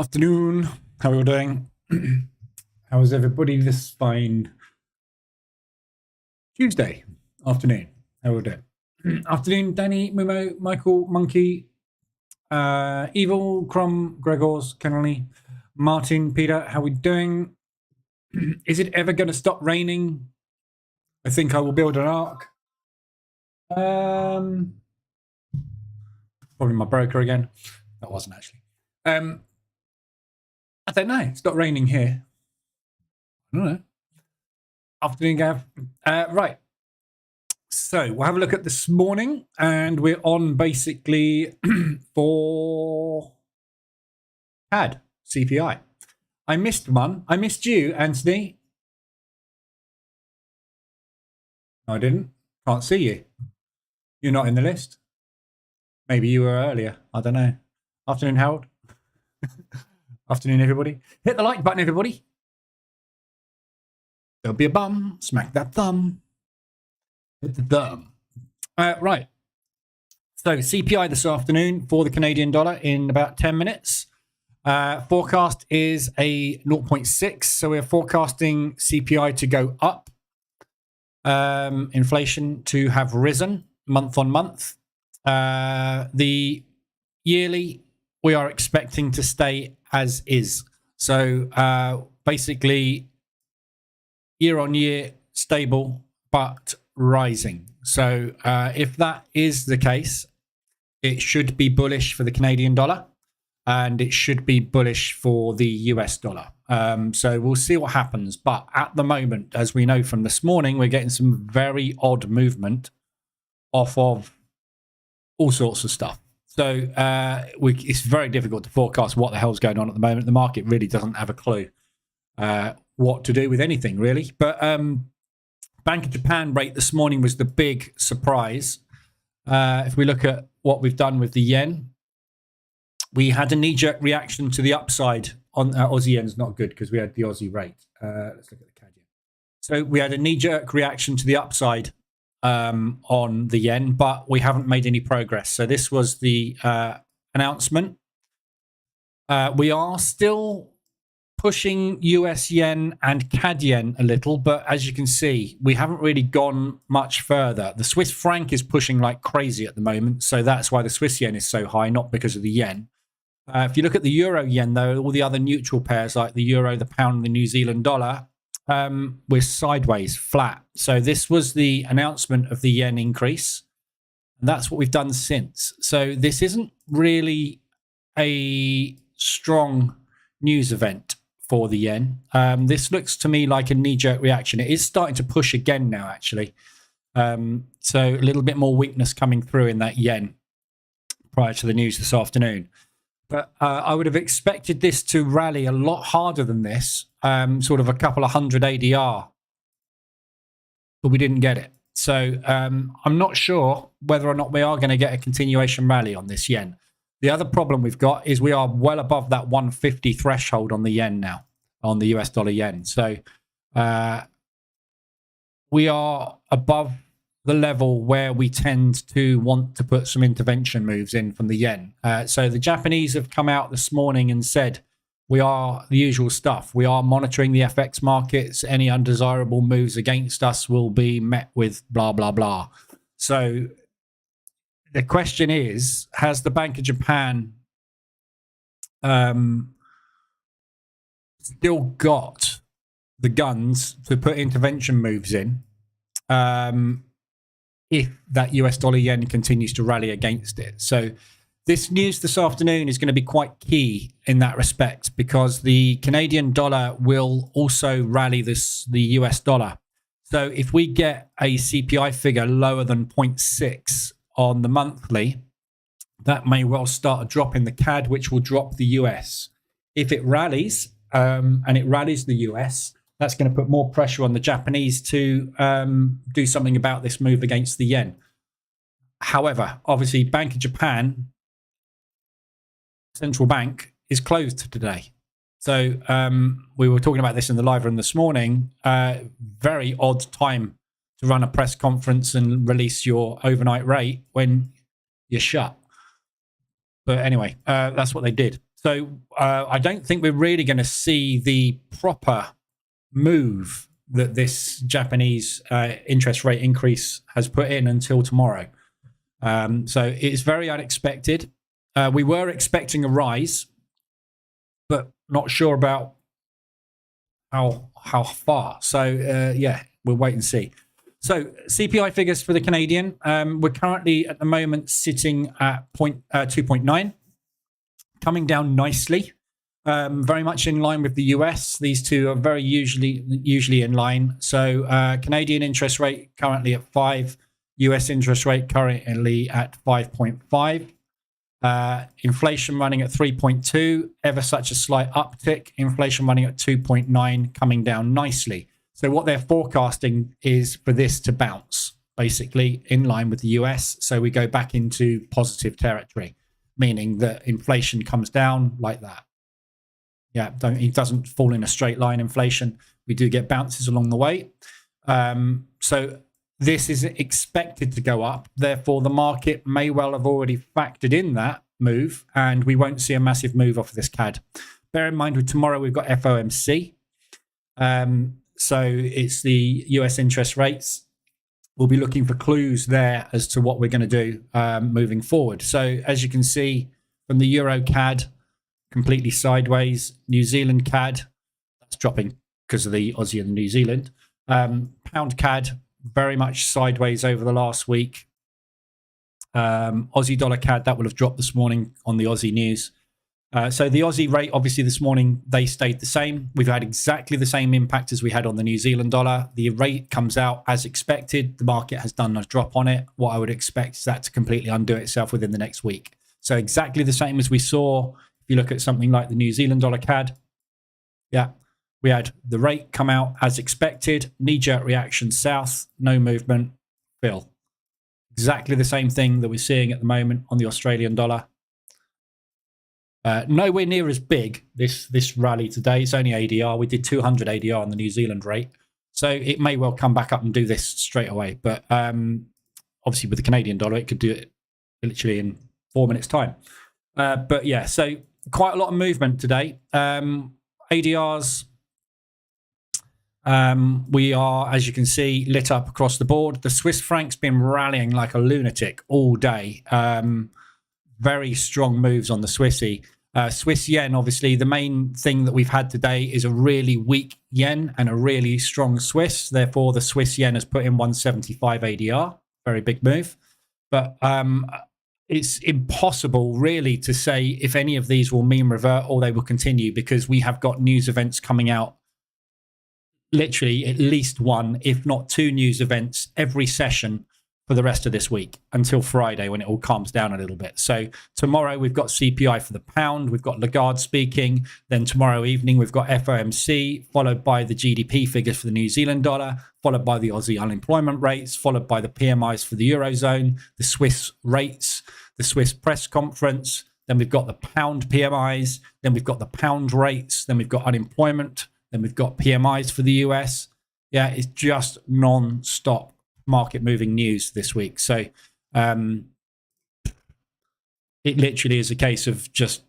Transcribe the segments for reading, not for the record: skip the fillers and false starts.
Afternoon. How are you doing? How is everybody this fine Tuesday afternoon? How are you doing? Afternoon, Danny, Mumo, Michael, Monkey, Evil, Crom, Gregors, Kennelly, Martin, Peter. How are we doing? Is it ever going to stop raining? I think I will build an ark. Probably my broker again. That wasn't actually. I don't know. It's not raining here. I don't know. Afternoon, Gav. Right. So we'll have a look at this morning, and we're on basically for CAD CPI. I missed one. I missed you, Anthony. No, I didn't. Can't see you. You're not in the list. Maybe you were earlier. I don't know. Afternoon, Harold. Afternoon, everybody. Hit the like button, everybody. Don't be a bum. Smack that thumb. Hit the thumb. Right. So CPI this afternoon for the Canadian dollar in about 10 minutes. Forecast is a 0.6. So we're forecasting CPI to go up. Inflation to have risen month on month. The yearly, we are expecting to stay as is. So basically, year on year, stable, but rising. So if that is the case, it should be bullish for the Canadian dollar, and it should be bullish for the US dollar. So we'll see what happens. But at the moment, as we know from this morning, we're getting some very odd movement off of all sorts of stuff. So it's very difficult to forecast what the hell's going on at the moment. The market really doesn't have a clue what to do with anything, really. But Bank of Japan rate this morning was the big surprise. If we look at what we've done with the yen, we had a knee-jerk reaction to the upside on Aussie yen's not good because we had the Aussie rate. Let's look at the CAD yen. So we had a knee-jerk reaction to the upside on the yen, but we haven't made any progress. So this was the announcement. We are still pushing US yen and CAD yen a little, but as you can see, we haven't really gone much further. The Swiss franc is pushing like crazy at the moment, so that's why the Swiss yen is so high, not because of the yen. If you look at the euro yen, though, all the other neutral pairs like the euro, the pound, the New Zealand dollar, we're sideways, flat. So this was the announcement of the yen increase, and that's what we've done since. So this isn't really a strong news event for the yen. This looks to me like a knee-jerk reaction. It is starting to push again now, actually. So a little bit more weakness coming through in that yen prior to the news this afternoon. But I would have expected this to rally a lot harder than this, sort of a couple of hundred ADR. But we didn't get it. So I'm not sure whether or not we are going to get a continuation rally on this yen. The other problem we've got is we are well above that 150 threshold on the yen now, on the US dollar yen. So we are above the level where we tend to want to put some intervention moves in from the yen. So the Japanese have come out this morning and said, we are the usual stuff. We are monitoring the FX markets. Any undesirable moves against us will be met with blah, blah, blah. So the question is, has the Bank of Japan still got the guns to put intervention moves in if that US dollar yen continues to rally against it? So this news this afternoon is going to be quite key in that respect, because the Canadian dollar will also rally the US dollar. So if we get a CPI figure lower than 0.6 on the monthly, that may well start a drop in the CAD, which will drop the US. If it rallies, and it rallies the US, that's going to put more pressure on the Japanese to do something about this move against the yen. However, obviously, Bank of Japan, central bank, is closed today. So we were talking about this in the live room this morning. Very odd time to run a press conference and release your overnight rate when you're shut. But anyway, that's what they did. So I don't think we're really going to see the proper move that this Japanese interest rate increase has put in until tomorrow. So it's very unexpected. We were expecting a rise, but not sure about how far. So yeah, we'll wait and see. So CPI figures for the Canadian. We're currently at the moment sitting at 2.9, coming down nicely. Very much in line with the US. These two are very usually in line. So Canadian interest rate currently at 5, US interest rate currently at 5.5. Inflation running at 3.2, ever such a slight uptick. Inflation running at 2.9, coming down nicely. So what they're forecasting is for this to bounce, basically in line with the US. So we go back into positive territory, meaning that inflation comes down like that. Yeah, it doesn't fall in a straight line, inflation. We do get bounces along the way. So this is expected to go up. Therefore, the market may well have already factored in that move, and we won't see a massive move off of this CAD. Bear in mind, with tomorrow, we've got FOMC. So it's the US interest rates. We'll be looking for clues there as to what we're going to do moving forward. So as you can see from the Euro CAD, completely sideways. New Zealand CAD, that's dropping because of the Aussie and New Zealand. Pound CAD, very much sideways over the last week. Aussie dollar CAD, that will have dropped this morning on the Aussie news. So the Aussie rate, obviously this morning, they stayed the same. We've had exactly the same impact as we had on the New Zealand dollar. The rate comes out as expected. The market has done a drop on it. What I would expect is that to completely undo itself within the next week. So exactly the same as we saw. If you look at something like the New Zealand dollar CAD, yeah, we had the rate come out as expected, knee-jerk reaction south, no movement, fill. Exactly the same thing that we're seeing at the moment on the Australian dollar. Nowhere near as big, this rally today. It's only ADR. We did 200 ADR on the New Zealand rate. So it may well come back up and do this straight away. But obviously with the Canadian dollar, it could do it literally in 4 minutes' time. But yeah, so quite a lot of movement today. ADRs, we are, as you can see, lit up across the board. The Swiss franc's been rallying like a lunatic all day. Very strong moves on the Swissy. Swiss yen, obviously, the main thing that we've had today is a really weak yen and a really strong Swiss. Therefore, the Swiss yen has put in 175 ADR. Very big move. But it's impossible really to say if any of these will mean revert or they will continue, because we have got news events coming out, literally at least one, if not two news events every session for the rest of this week until Friday, when it all calms down a little bit. So tomorrow we've got CPI for the pound, we've got Lagarde speaking, then tomorrow evening we've got FOMC, followed by the GDP figures for the New Zealand dollar, followed by the Aussie unemployment rates, followed by the PMIs for the Eurozone, the Swiss rates, the Swiss press conference, then we've got the pound PMIs, then we've got the pound rates, then we've got unemployment, then we've got PMIs for the US. Yeah, it's just non-stop market moving news this week. So it literally is a case of just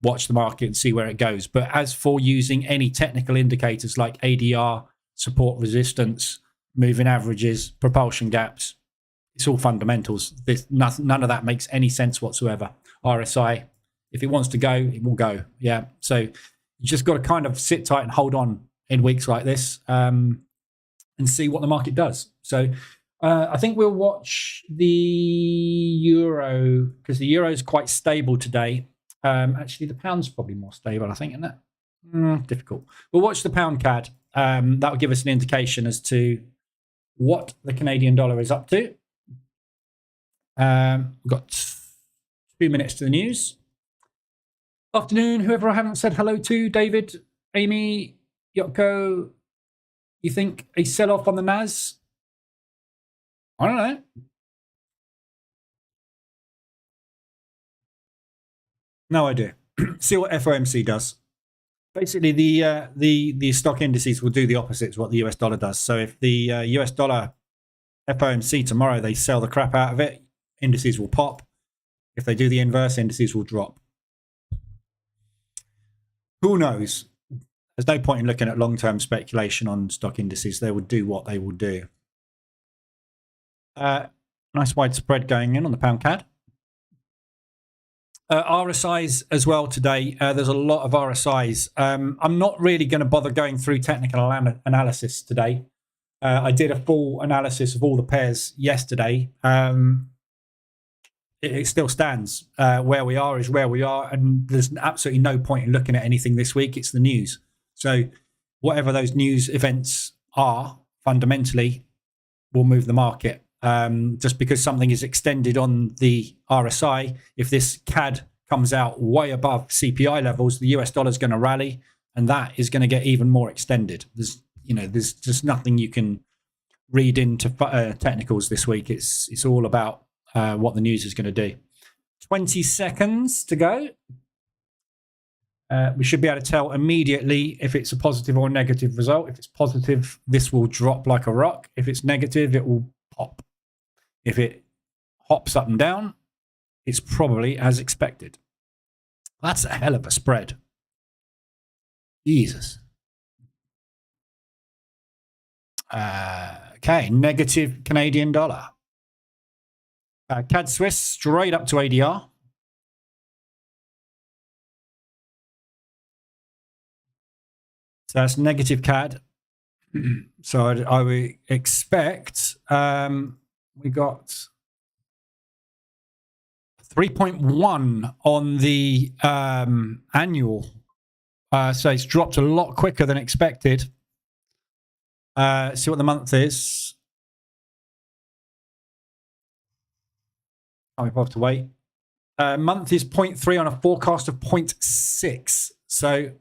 watch the market and see where it goes. But as for using any technical indicators like ADR, support resistance, moving averages, propulsion gaps, it's all fundamentals. None of that makes any sense whatsoever. RSI, if it wants to go, it will go. Yeah. So you just got to kind of sit tight and hold on in weeks like this and see what the market does. So I think we'll watch the euro, because the euro is quite stable today. Actually, the pound's probably more stable, I think, isn't it? Difficult. We'll watch the pound CAD. That will give us an indication as to what the Canadian dollar is up to. We've got 2 minutes to the news. Afternoon, whoever I haven't said hello to, David, Amy, Yoko. You think a sell-off on the NAS? I don't know. No idea. See what FOMC does. Basically, the stock indices will do the opposite to what the US dollar does. So if the US dollar FOMC tomorrow, they sell the crap out of it, indices will pop. If they do the inverse, indices will drop. Who knows? There's no point in looking at long-term speculation on stock indices. They will do what they will do. Nice wide spread going in on the pound CAD. RSIs as well today. There's a lot of RSIs. I'm not really going to bother going through technical analysis today. I did a full analysis of all the pairs yesterday. It still stands. Where we are is where we are, and there's absolutely no point in looking at anything this week. It's the news. So whatever those news events are, fundamentally, will move the market. Just because something is extended on the RSI, if this CAD comes out way above CPI levels, the US dollar is going to rally, and that is going to get even more extended. There's just nothing you can read into technicals this week. It's all about what the news is going to do. 20 seconds to go. We should be able to tell immediately if it's a positive or negative result. If it's positive, this will drop like a rock. If it's negative, it will pop. If it hops up and down, it's probably as expected. That's a hell of a spread. Jesus. Okay, negative Canadian dollar. CAD Swiss straight up to ADR. So that's negative CAD. So I would expect we got 3.1 on the annual. So it's dropped a lot quicker than expected. See what the month is. Can't be bothered to wait. Month is 0.3 on a forecast of 0.6. So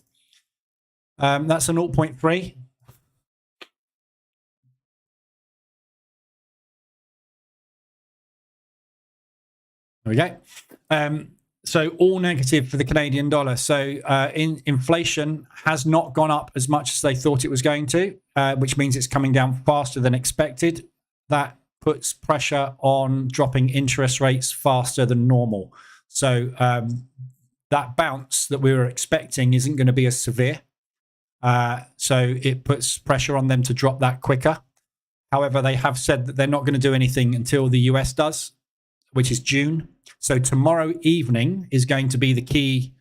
that's a 0.3. There we go. So all negative for the Canadian dollar. So inflation has not gone up as much as they thought it was going to, which means it's coming down faster than expected. That puts pressure on dropping interest rates faster than normal. So that bounce that we were expecting isn't going to be as severe. So it puts pressure on them to drop that quicker. However, they have said that they're not going to do anything until the US does, which is June. So tomorrow evening is going to be the key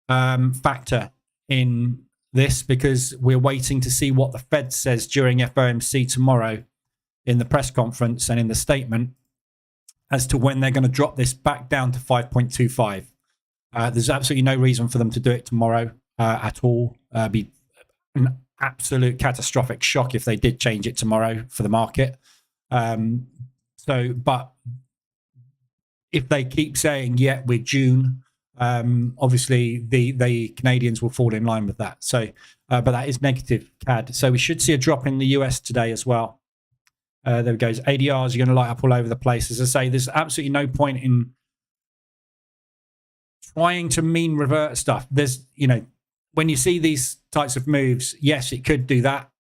factor in this, because we're waiting to see what the Fed says during FOMC tomorrow in the press conference and in the statement as to when they're going to drop this back down to 5.25. There's absolutely no reason for them to do it tomorrow at all. Be an absolute catastrophic shock if they did change it tomorrow for the market. But if they keep saying, yeah, we're June, obviously the Canadians will fall in line with that. So, but that is negative CAD. So we should see a drop in the US today as well. There we go. ADRs are going to light up all over the place. As I say, there's absolutely no point in trying to mean revert stuff. There's, when you see these types of moves, yes, it could do that.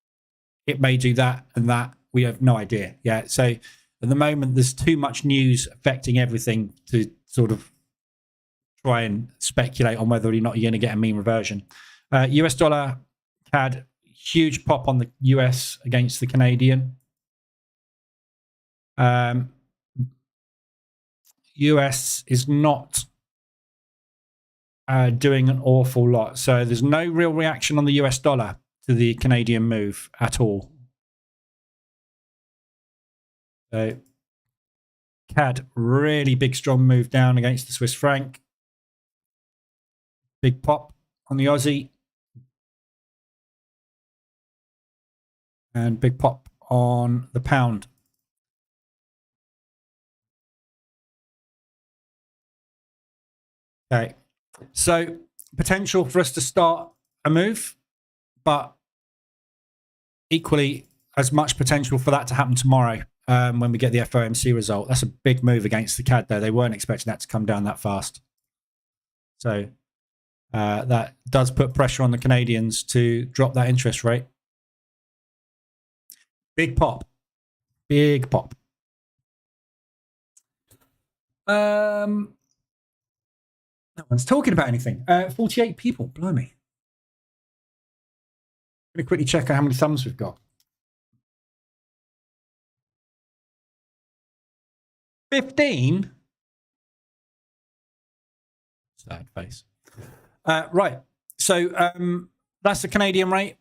It may do that and that. We have no idea. Yeah. So at the moment, there's too much news affecting everything to sort of try and speculate on whether or not you're going to get a mean reversion. US dollar CAD, huge pop on the US against the Canadian. US is not doing an awful lot. So there's no real reaction on the US dollar to the Canadian move at all. So CAD, really big, strong move down against the Swiss franc. Big pop on the Aussie. And big pop on the pound. Okay. So potential for us to start a move, but equally as much potential for that to happen tomorrow when we get the FOMC result. That's a big move against the CAD, though. They weren't expecting that to come down that fast. So that does put pressure on the Canadians to drop that interest rate. Big pop. Big pop. No one's talking about anything. 48 people, blimey. going to quickly check out how many thumbs we've got. 15? Sad face. Right. So that's the Canadian rate.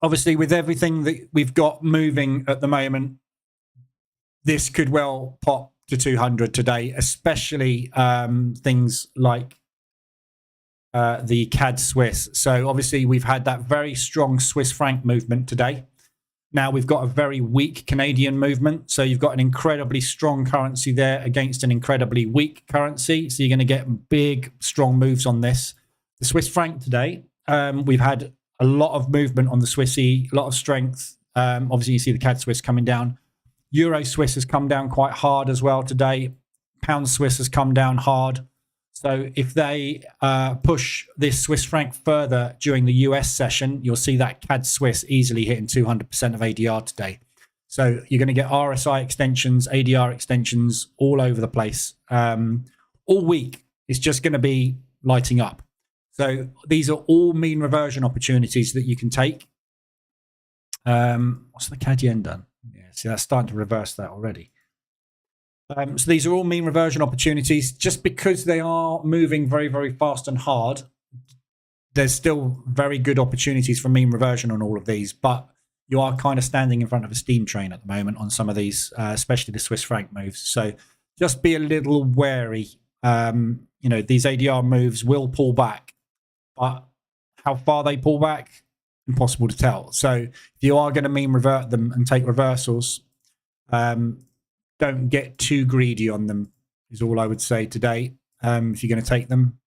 Obviously, with everything that we've got moving at the moment, this could well pop to 200 today, especially things like the CAD Swiss. So obviously, we've had that very strong Swiss franc movement today. Now we've got a very weak Canadian movement. So you've got an incredibly strong currency there against an incredibly weak currency. So you're going to get big, strong moves on this. The Swiss franc today, we've had a lot of movement on the Swissy, a lot of strength. Obviously, you see the CAD Swiss coming down. Euro Swiss has come down quite hard as well today. Pound Swiss has come down hard. So if they push this Swiss franc further during the US session, you'll see that CAD Swiss easily hitting 200% of ADR today. So you're going to get RSI extensions, ADR extensions all over the place. All week, it's just going to be lighting up. So these are all mean reversion opportunities that you can take. What's the CAD yen done? Yeah, see, that's starting to reverse that already. So these are all mean reversion opportunities. Just because they are moving very, very fast and hard, there's still very good opportunities for mean reversion on all of these. But you are kind of standing in front of a steam train at the moment on some of these, especially the Swiss franc moves. So just be a little wary. You know, these ADR moves will pull back. But how far they pull back, impossible to tell. So if you are going to mean revert them and take reversals, don't get too greedy on them, is all I would say today, if you're going to take them.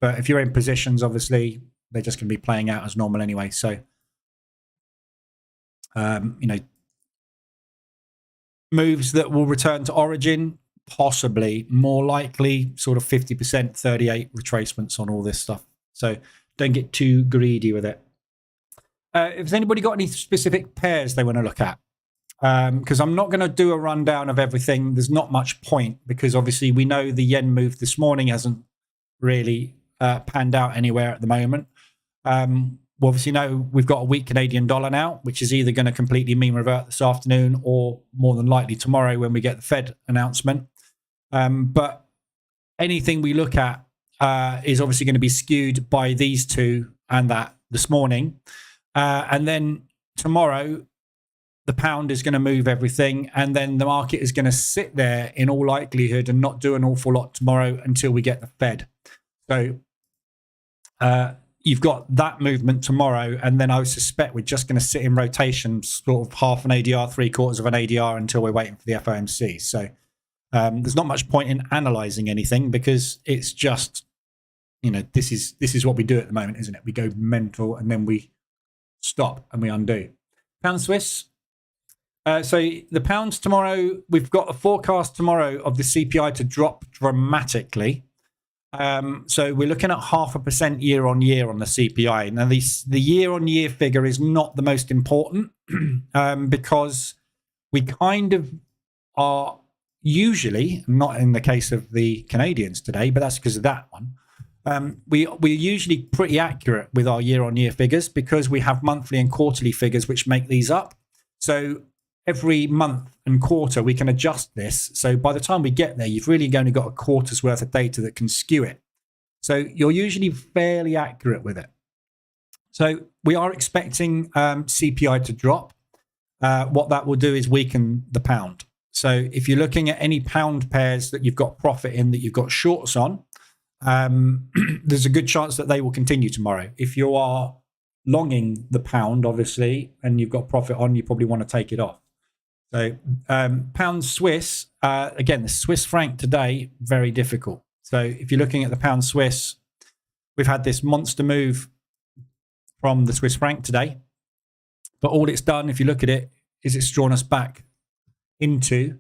But if you're in positions, obviously, they're just going to be playing out as normal anyway. So, you know, moves that will return to origin, possibly, more likely, sort of 50%, 38 retracements on all this stuff. So don't get too greedy with it. Has anybody got any specific pairs they want to look at? Because I'm not going to do a rundown of everything. There's not much point because obviously we know the yen move this morning hasn't really panned out anywhere at the moment. We obviously know we've got a weak Canadian dollar now, which is either going to completely mean revert this afternoon or more than likely tomorrow when we get the Fed announcement. But anything we look at is obviously going to be skewed by these two and that this morning. And then tomorrow, the pound is going to move everything. And then the market is going to sit there in all likelihood and not do an awful lot tomorrow until we get the Fed. So you've got that movement tomorrow. And then I would suspect we're just going to sit in rotation, sort of half an ADR, 3/4 of an ADR until we're waiting for the FOMC. So there's not much point in analyzing anything because it's just, you know, this is what we do at the moment, isn't it? We go mental and then we stop and we undo. Pound Swiss. So the pounds tomorrow, we've got a forecast tomorrow of the CPI to drop dramatically. So we're looking at 0.5% year on year on the CPI. Now the year on year figure is not the most important because we kind of are usually, not in the case of the Canadians today, but that's because of that one. We're usually pretty accurate with our year-on-year figures because we have monthly and quarterly figures which make these up. So every month and quarter we can adjust this. So by the time we get there, you've really only got a quarter's worth of data that can skew it. So you're usually fairly accurate with it. So we are expecting CPI to drop. What that will do is weaken the pound. So if you're looking at any pound pairs that you've got profit in, that you've got shorts on, there's a good chance that they will continue tomorrow. If you are longing the pound, obviously, and you've got profit on, you probably want to take it off. So pound Swiss, again, the Swiss franc today, very difficult. So if you're looking at the pound Swiss, we've had this monster move from the Swiss franc today. But all it's done, if you look at it, is it's drawn us back into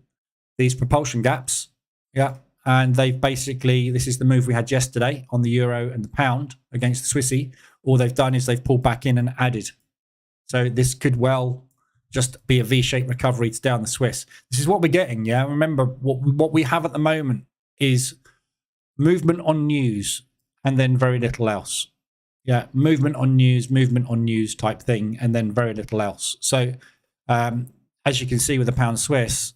these propulsion gaps. Yeah. And they've basically, this is the move we had yesterday on the euro and the pound against the Swissy. All they've done is they've pulled back in and added. So this could well just be a V-shaped recovery to down the Swiss. This is what we're getting, yeah? Remember, what we have at the moment is movement on news and then very little else. Yeah, movement on news type thing, and then very little else. So as you can see with the pound Swiss,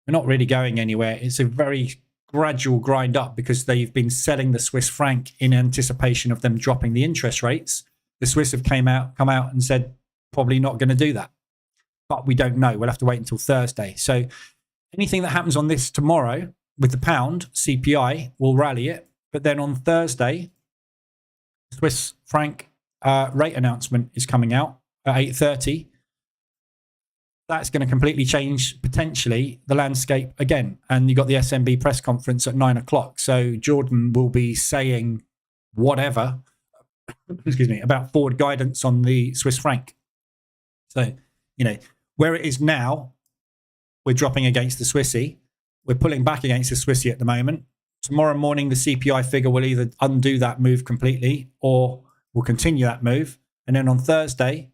we're not really going anywhere. It's a very gradual grind up because they've been selling the Swiss franc in anticipation of them dropping the interest rates. The Swiss have come out and said probably not going to do that, but we don't know. We'll have to wait until Thursday. So anything that happens on this tomorrow with the pound CPI will rally it, but then on Thursday, Swiss franc rate announcement is coming out at 8:30. That's going to completely change potentially the landscape again. And you got the SMB press conference at 9 o'clock. So Jordan will be saying whatever, excuse me, about forward guidance on the Swiss franc. So, where it is now, we're dropping against the Swissy. We're pulling back against the Swissy at the moment. Tomorrow morning, the CPI figure will either undo that move completely or will continue that move. And then on Thursday,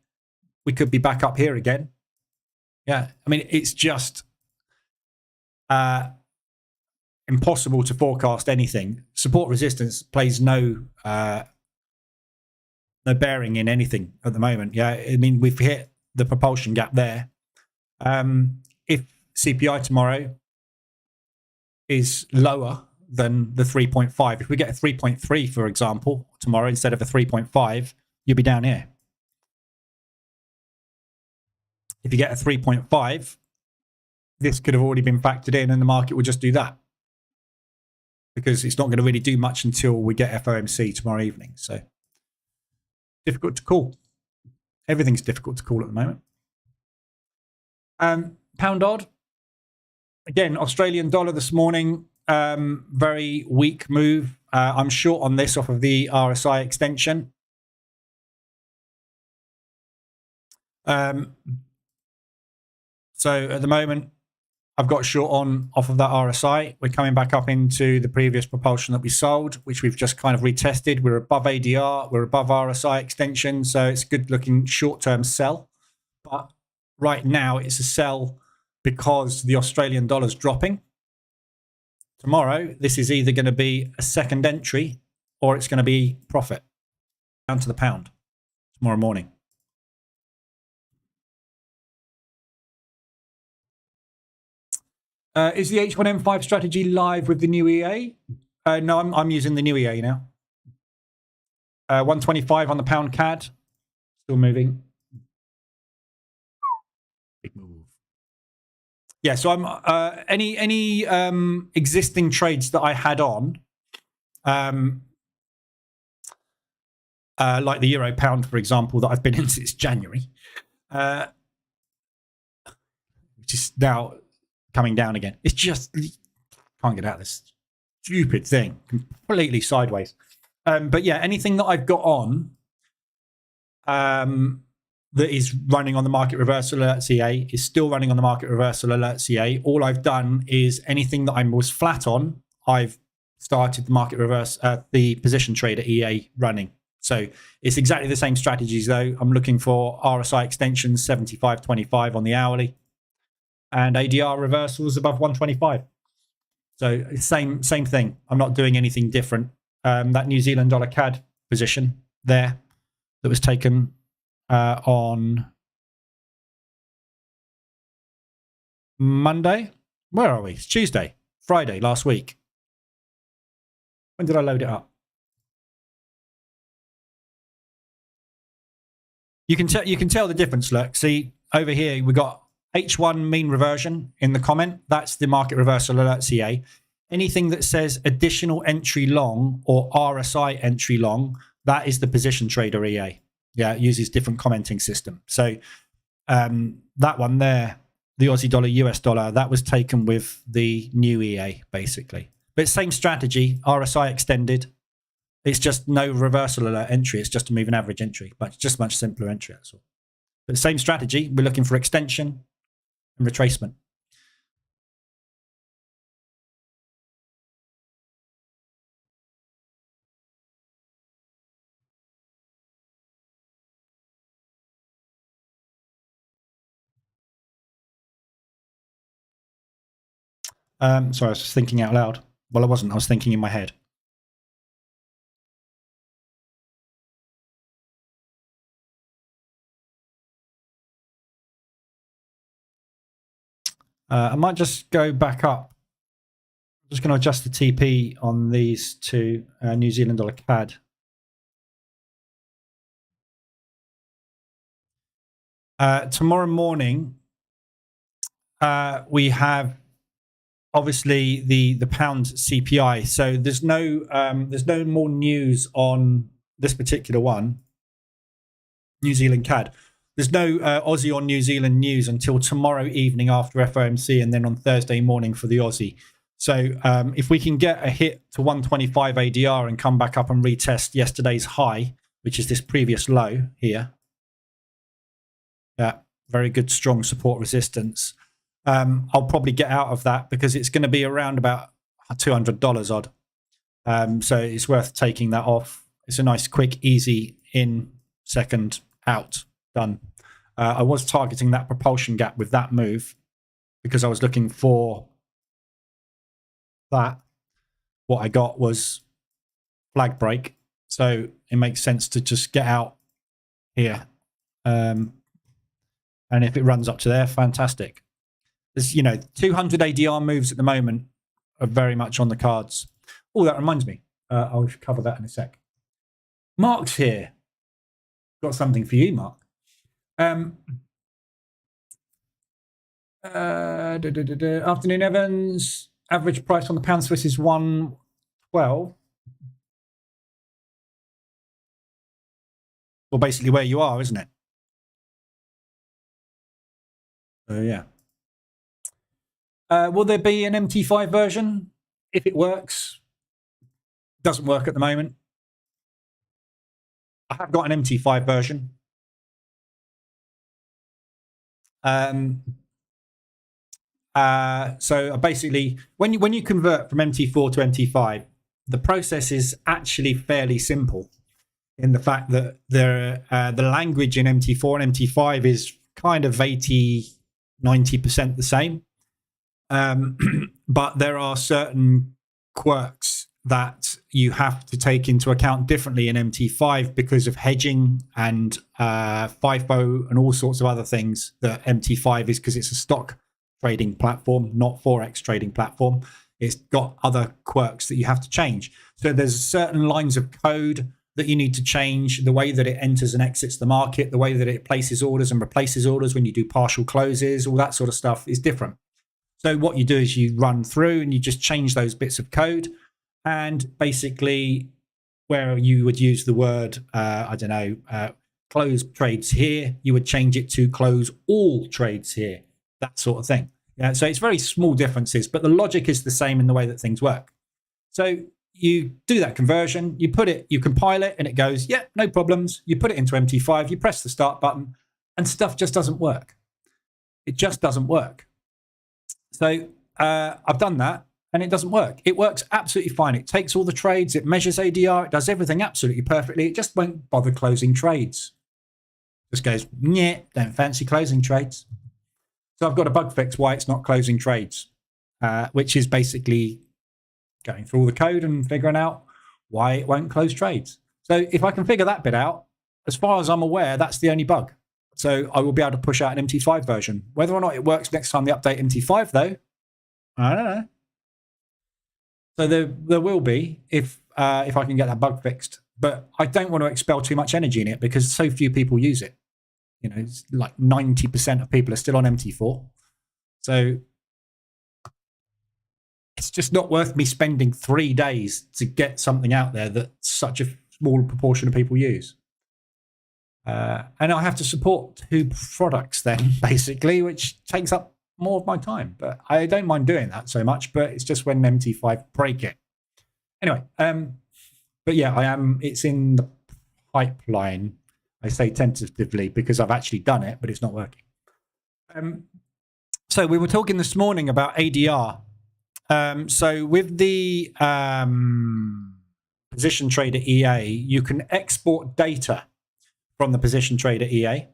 we could be back up here again. Yeah, I mean, it's just impossible to forecast anything. Support resistance plays no bearing in anything at the moment. Yeah, I mean, we've hit the propulsion gap there. If CPI tomorrow is lower than the 3.5, if we get a 3.3, for example, tomorrow instead of a 3.5, you'll be down here. If you get a 3.5, this could have already been factored in and the market will just do that because it's not going to really do much until we get FOMC tomorrow evening. So difficult to call. Everything's difficult to call at the moment. Pound odd. Again, Australian dollar this morning, very weak move. I'm short on this off of the RSI extension. So at the moment, I've got short on off of that RSI. We're coming back up into the previous propulsion that we sold, which we've just kind of retested. We're above ADR, we're above RSI extension, so it's a good looking short-term sell. But right now, it's a sell because the Australian dollar's dropping. Tomorrow, this is either going to be a second entry or it's going to be profit down to the pound tomorrow morning. Is the H1M5 strategy live with the new EA? No, I'm using the new EA now. 125 on the pound CAD. Still moving. Big move. Yeah, so I'm any existing trades that I had on, like the euro pound, for example, that I've been in since January, which is now coming down again. It's just can't get out of this stupid thing, completely sideways. But yeah, anything that I've got on that is running on the market reversal alert CA is still running on the market reversal alert CA. All I've done is anything that I was flat on, I've started the market reverse, the position trader EA running. So it's exactly the same strategies though. I'm looking for RSI extensions 75.25 on the hourly and ADR reversals above 125. So same thing. I'm not doing anything different. That New Zealand dollar CAD position there that was taken on Monday. Where are we? It's Tuesday, Friday last week. When did I load it up? You can tell the difference. Look, see over here we got H1 mean reversion in the comment. That's the market reversal alert CA. Anything that says additional entry long or RSI entry long, that is the position trader EA. Yeah, it uses different commenting system. So that one there, the Aussie dollar, US dollar, that was taken with the new EA basically. But same strategy, RSI extended. It's just no reversal alert entry. It's just a moving average entry, but just much simpler entry. That's all. But same strategy. We're looking for extension and retracement. Sorry, I was just thinking out loud. Well, I wasn't. I was thinking in my head. I might just go back up. I'm just going to adjust the TP on these two New Zealand dollar CAD. Tomorrow morning, we have obviously the pound CPI. So there's no more news on this particular one, New Zealand CAD. There's no Aussie or New Zealand news until tomorrow evening after FOMC, and then on Thursday morning for the Aussie. So if we can get a hit to 125 ADR and come back up and retest yesterday's high, which is this previous low here, yeah, very good strong support resistance. I'll probably get out of that because it's going to be around about $200 odd. So it's worth taking that off. It's a nice, quick, easy in, second out, done. I was targeting that propulsion gap with that move because I was looking for that. What I got was flag break. So it makes sense to just get out here. And if it runs up to there, fantastic. There's, 200 ADR moves at the moment are very much on the cards. Oh, that reminds me. I'll cover that in a sec. Mark's here. Got something for you, Mark. Afternoon, Evans. Average price on the pound Swiss is 112. Well, basically where you are, isn't it? So, yeah. Will there be an MT5 version? If it works. Doesn't work at the moment. I have got an MT5 version. So basically, when you convert from MT4 to MT5, the process is actually fairly simple in the fact that the language in MT4 and MT5 is kind of 80-90% the same. But there are certain quirks that you have to take into account differently in MT5 because of hedging and FIFO and all sorts of other things that MT5 is, because it's a stock trading platform, not Forex trading platform. It's got other quirks that you have to change. So there's certain lines of code that you need to change, the way that it enters and exits the market, the way that it places orders and replaces orders when you do partial closes, all that sort of stuff is different. So what you do is you run through and you just change those bits of code. And basically, where you would use the word, close trades here, you would change it to close all trades here, that sort of thing. Yeah, so it's very small differences, but the logic is the same in the way that things work. So you do that conversion, you compile it, and it goes, yeah, no problems. You put it into MT5, you press the start button, and stuff just doesn't work. It just doesn't work. So I've done that. And it doesn't work. It works absolutely fine. It takes all the trades. It measures ADR. It does everything absolutely perfectly. It just won't bother closing trades. Just goes, yeah, don't fancy closing trades. So I've got a bug fix why it's not closing trades, which is basically going through all the code and figuring out why it won't close trades. So if I can figure that bit out, as far as I'm aware, that's the only bug. So I will be able to push out an MT5 version. Whether or not it works next time they update MT5, though, I don't know. So there will be if I can get that bug fixed, but I don't want to expel too much energy in it because so few people use it. It's like 90% of people are still on MT4, so it's just not worth me spending 3 days to get something out there that such a small proportion of people use. And I have to support 2 products then, basically, which takes up more of my time, but I don't mind doing that so much, but it's just when MT5 break it. Anyway, but yeah, it's in the pipeline. I say tentatively because I've actually done it, but it's not working. So we were talking this morning about ADR. So with the Position Trader EA, you can export data from the Position Trader EA.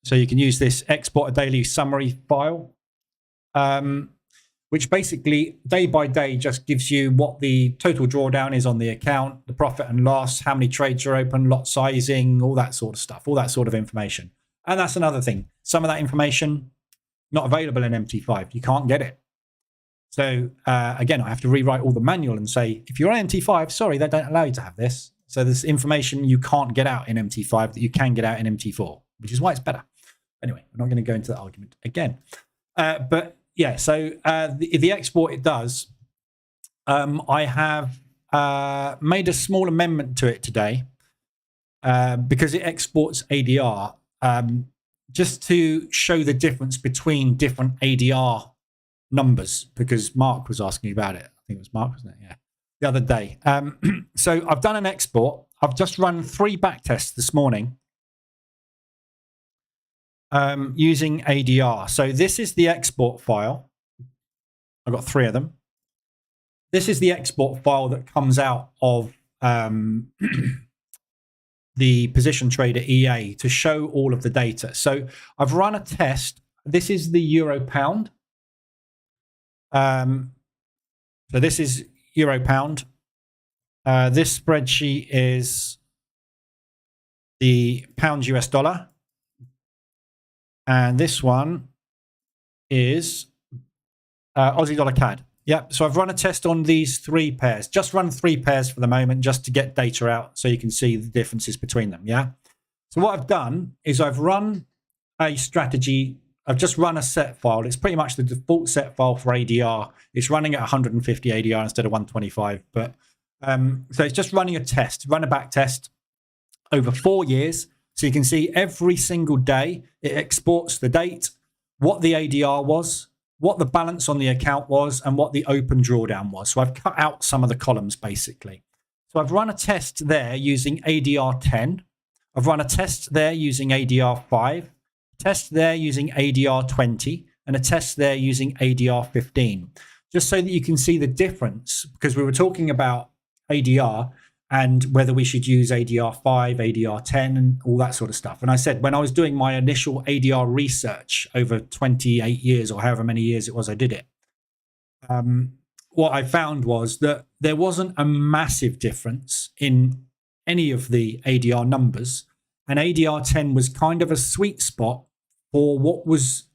So you can use this export a daily summary file, which basically day by day just gives you what the total drawdown is on the account, the profit and loss, how many trades are open, lot sizing, all that sort of stuff, all that sort of information. And that's another thing. Some of that information not available in MT5. You can't get it. So again, I have to rewrite all the manual and say, if you're on MT5, sorry, they don't allow you to have this. So there's information you can't get out in MT5 that you can get out in MT4, which is why it's better. Anyway, we're not going to go into that argument again. But yeah, so the export it does, I have made a small amendment to it today because it exports ADR just to show the difference between different ADR numbers, because Mark was asking about it. I think it was Mark, wasn't it? Yeah, the other day. So I've done an export. I've just run 3 backtests this morning using ADR. So this is the export file. I've got 3 of them. This is the export file that comes out of the Position Trader EA to show all of the data. So I've run a test. This is the Euro Pound. So this is Euro Pound. This spreadsheet is the Pound US Dollar. And this one is Aussie Dollar CAD. Yeah, so I've run a test on these 3 pairs. Just run 3 pairs for the moment, just to get data out so you can see the differences between them. Yeah. So what I've done is I've run a strategy. I've just run a set file. It's pretty much the default set file for ADR. It's running at 150 ADR instead of 125. But so it's just running a test, run a back test over 4 years. So you can see every single day it exports the date, what the ADR was, what the balance on the account was, and what the open drawdown was. So I've cut out some of the columns basically. So I've run a test there using ADR 10. I've run a test there using ADR 5, test there using ADR 20, and a test there using ADR 15. Just so that you can see the difference, because we were talking about ADR and whether we should use ADR 5, ADR 10, and all that sort of stuff. And I said, when I was doing my initial ADR research over 28 years or however many years it was I did it, what I found was that there wasn't a massive difference in any of the ADR numbers. And ADR 10 was kind of a sweet spot for what was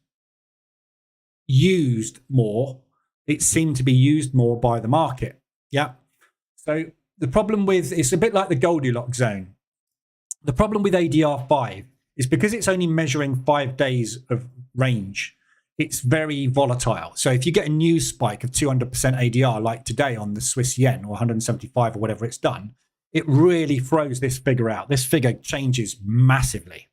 used more. It seemed to be used more by the market. Yeah. So the problem with, it's a bit like the Goldilocks zone. The problem with ADR 5 is because it's only measuring 5 days of range, it's very volatile. So if you get a news spike of 200% ADR like today on the Swiss yen or 175 or whatever it's done, it really throws this figure out. This figure changes massively.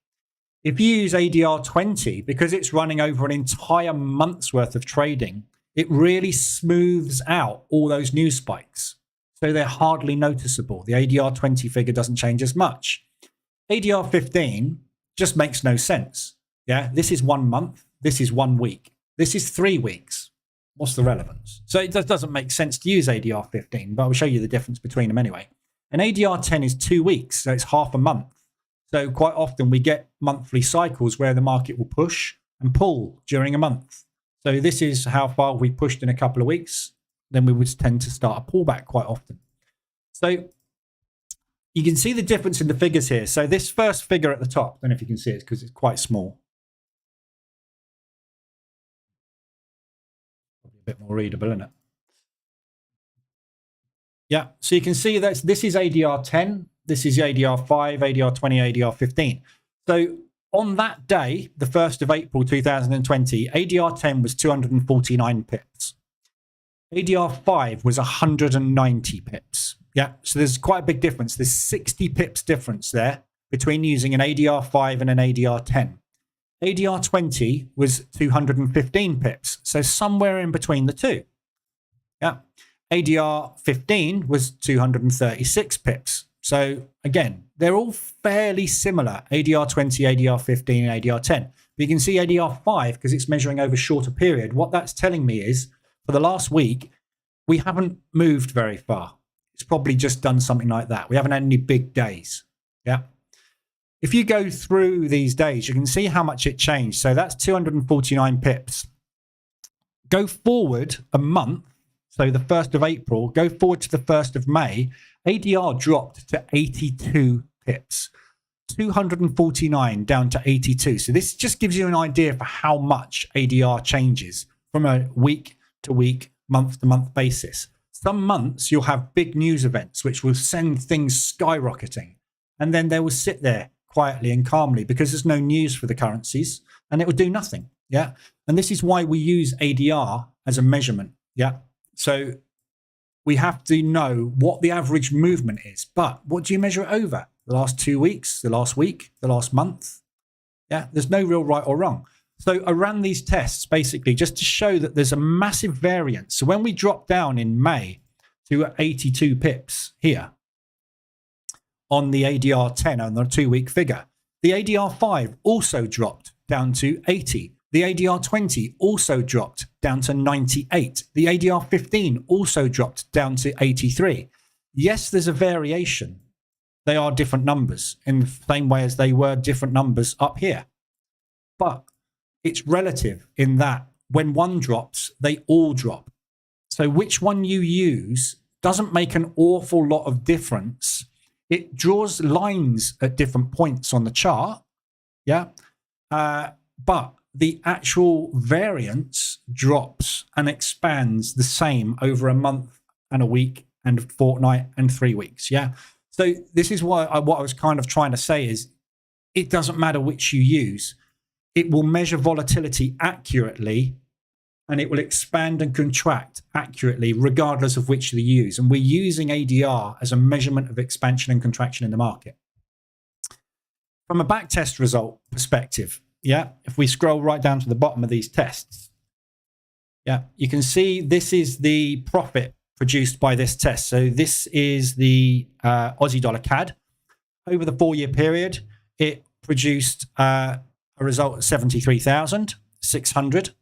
If you use ADR 20, because it's running over an entire month's worth of trading, it really smooths out all those news spikes. So they're hardly noticeable. The ADR 20 figure doesn't change as much. ADR 15 just makes no sense. Yeah, this is 1 month. This is 1 week. This is 3 weeks. What's the relevance? So it doesn't make sense to use ADR 15, but I'll show you the difference between them anyway. And ADR 10 is 2 weeks, so it's half a month. So quite often we get monthly cycles where the market will push and pull during a month. So this is how far we pushed in a couple of weeks. Then we would tend to start a pullback quite often. So you can see the difference in the figures here. So this first figure at the top, I don't know if you can see it because it's quite small. Probably a bit more readable, isn't it? Yeah, so you can see that this is ADR 10, this is ADR 5, ADR 20, ADR 15. So on that day, the 1st of April 2020, ADR 10 was 249 pips. ADR 5 was 190 pips. Yeah, so there's quite a big difference. There's 60 pips difference there between using an ADR 5 and an ADR 10. ADR 20 was 215 pips, so somewhere in between the two. Yeah, ADR 15 was 236 pips. So again, they're all fairly similar, ADR 20, ADR 15, and ADR 10. But you can see ADR 5, because it's measuring over a shorter period, what that's telling me is, for the last week, we haven't moved very far. It's probably just done something like that. We haven't had any big days. Yeah. If you go through these days, you can see how much it changed. So that's 249 pips. Go forward a month. So the 1st of April, go forward to the 1st of May, ADR dropped to 82 pips. 249 down to 82. So this just gives you an idea for how much ADR changes from a week to week, month to month basis. Some months you'll have big news events which will send things skyrocketing, and then they will sit there quietly and calmly because there's no news for the currencies and it will do nothing. Yeah. And this is why we use ADR as a measurement. Yeah. So we have to know what the average movement is, but what do you measure it over? The last 2 weeks, the last week, the last month? Yeah, there's no real right or wrong. So I ran these tests basically just to show that there's a massive variance. So when we drop down in May to 82 pips here on the ADR 10 on the 2 week figure, the ADR 5 also dropped down to 80. The ADR 20 also dropped down to 98. The ADR 15 also dropped down to 83. Yes, there's a variation. They are different numbers in the same way as they were different numbers up here. But it's relative in that when one drops, they all drop. So which one you use doesn't make an awful lot of difference. It draws lines at different points on the chart. Yeah. But the actual variance drops and expands the same over a month and a week and a fortnight and 3 weeks. Yeah. So this is what I was kind of trying to say is it doesn't matter which you use. It will measure volatility accurately and it will expand and contract accurately regardless of which you use. And we're using ADR as a measurement of expansion and contraction in the market. From a backtest result perspective, yeah, if we scroll right down to the bottom of these tests, yeah, you can see this is the profit produced by this test. So this is the Aussie dollar CAD. Over the 4 year period, it produced a result of 73,600.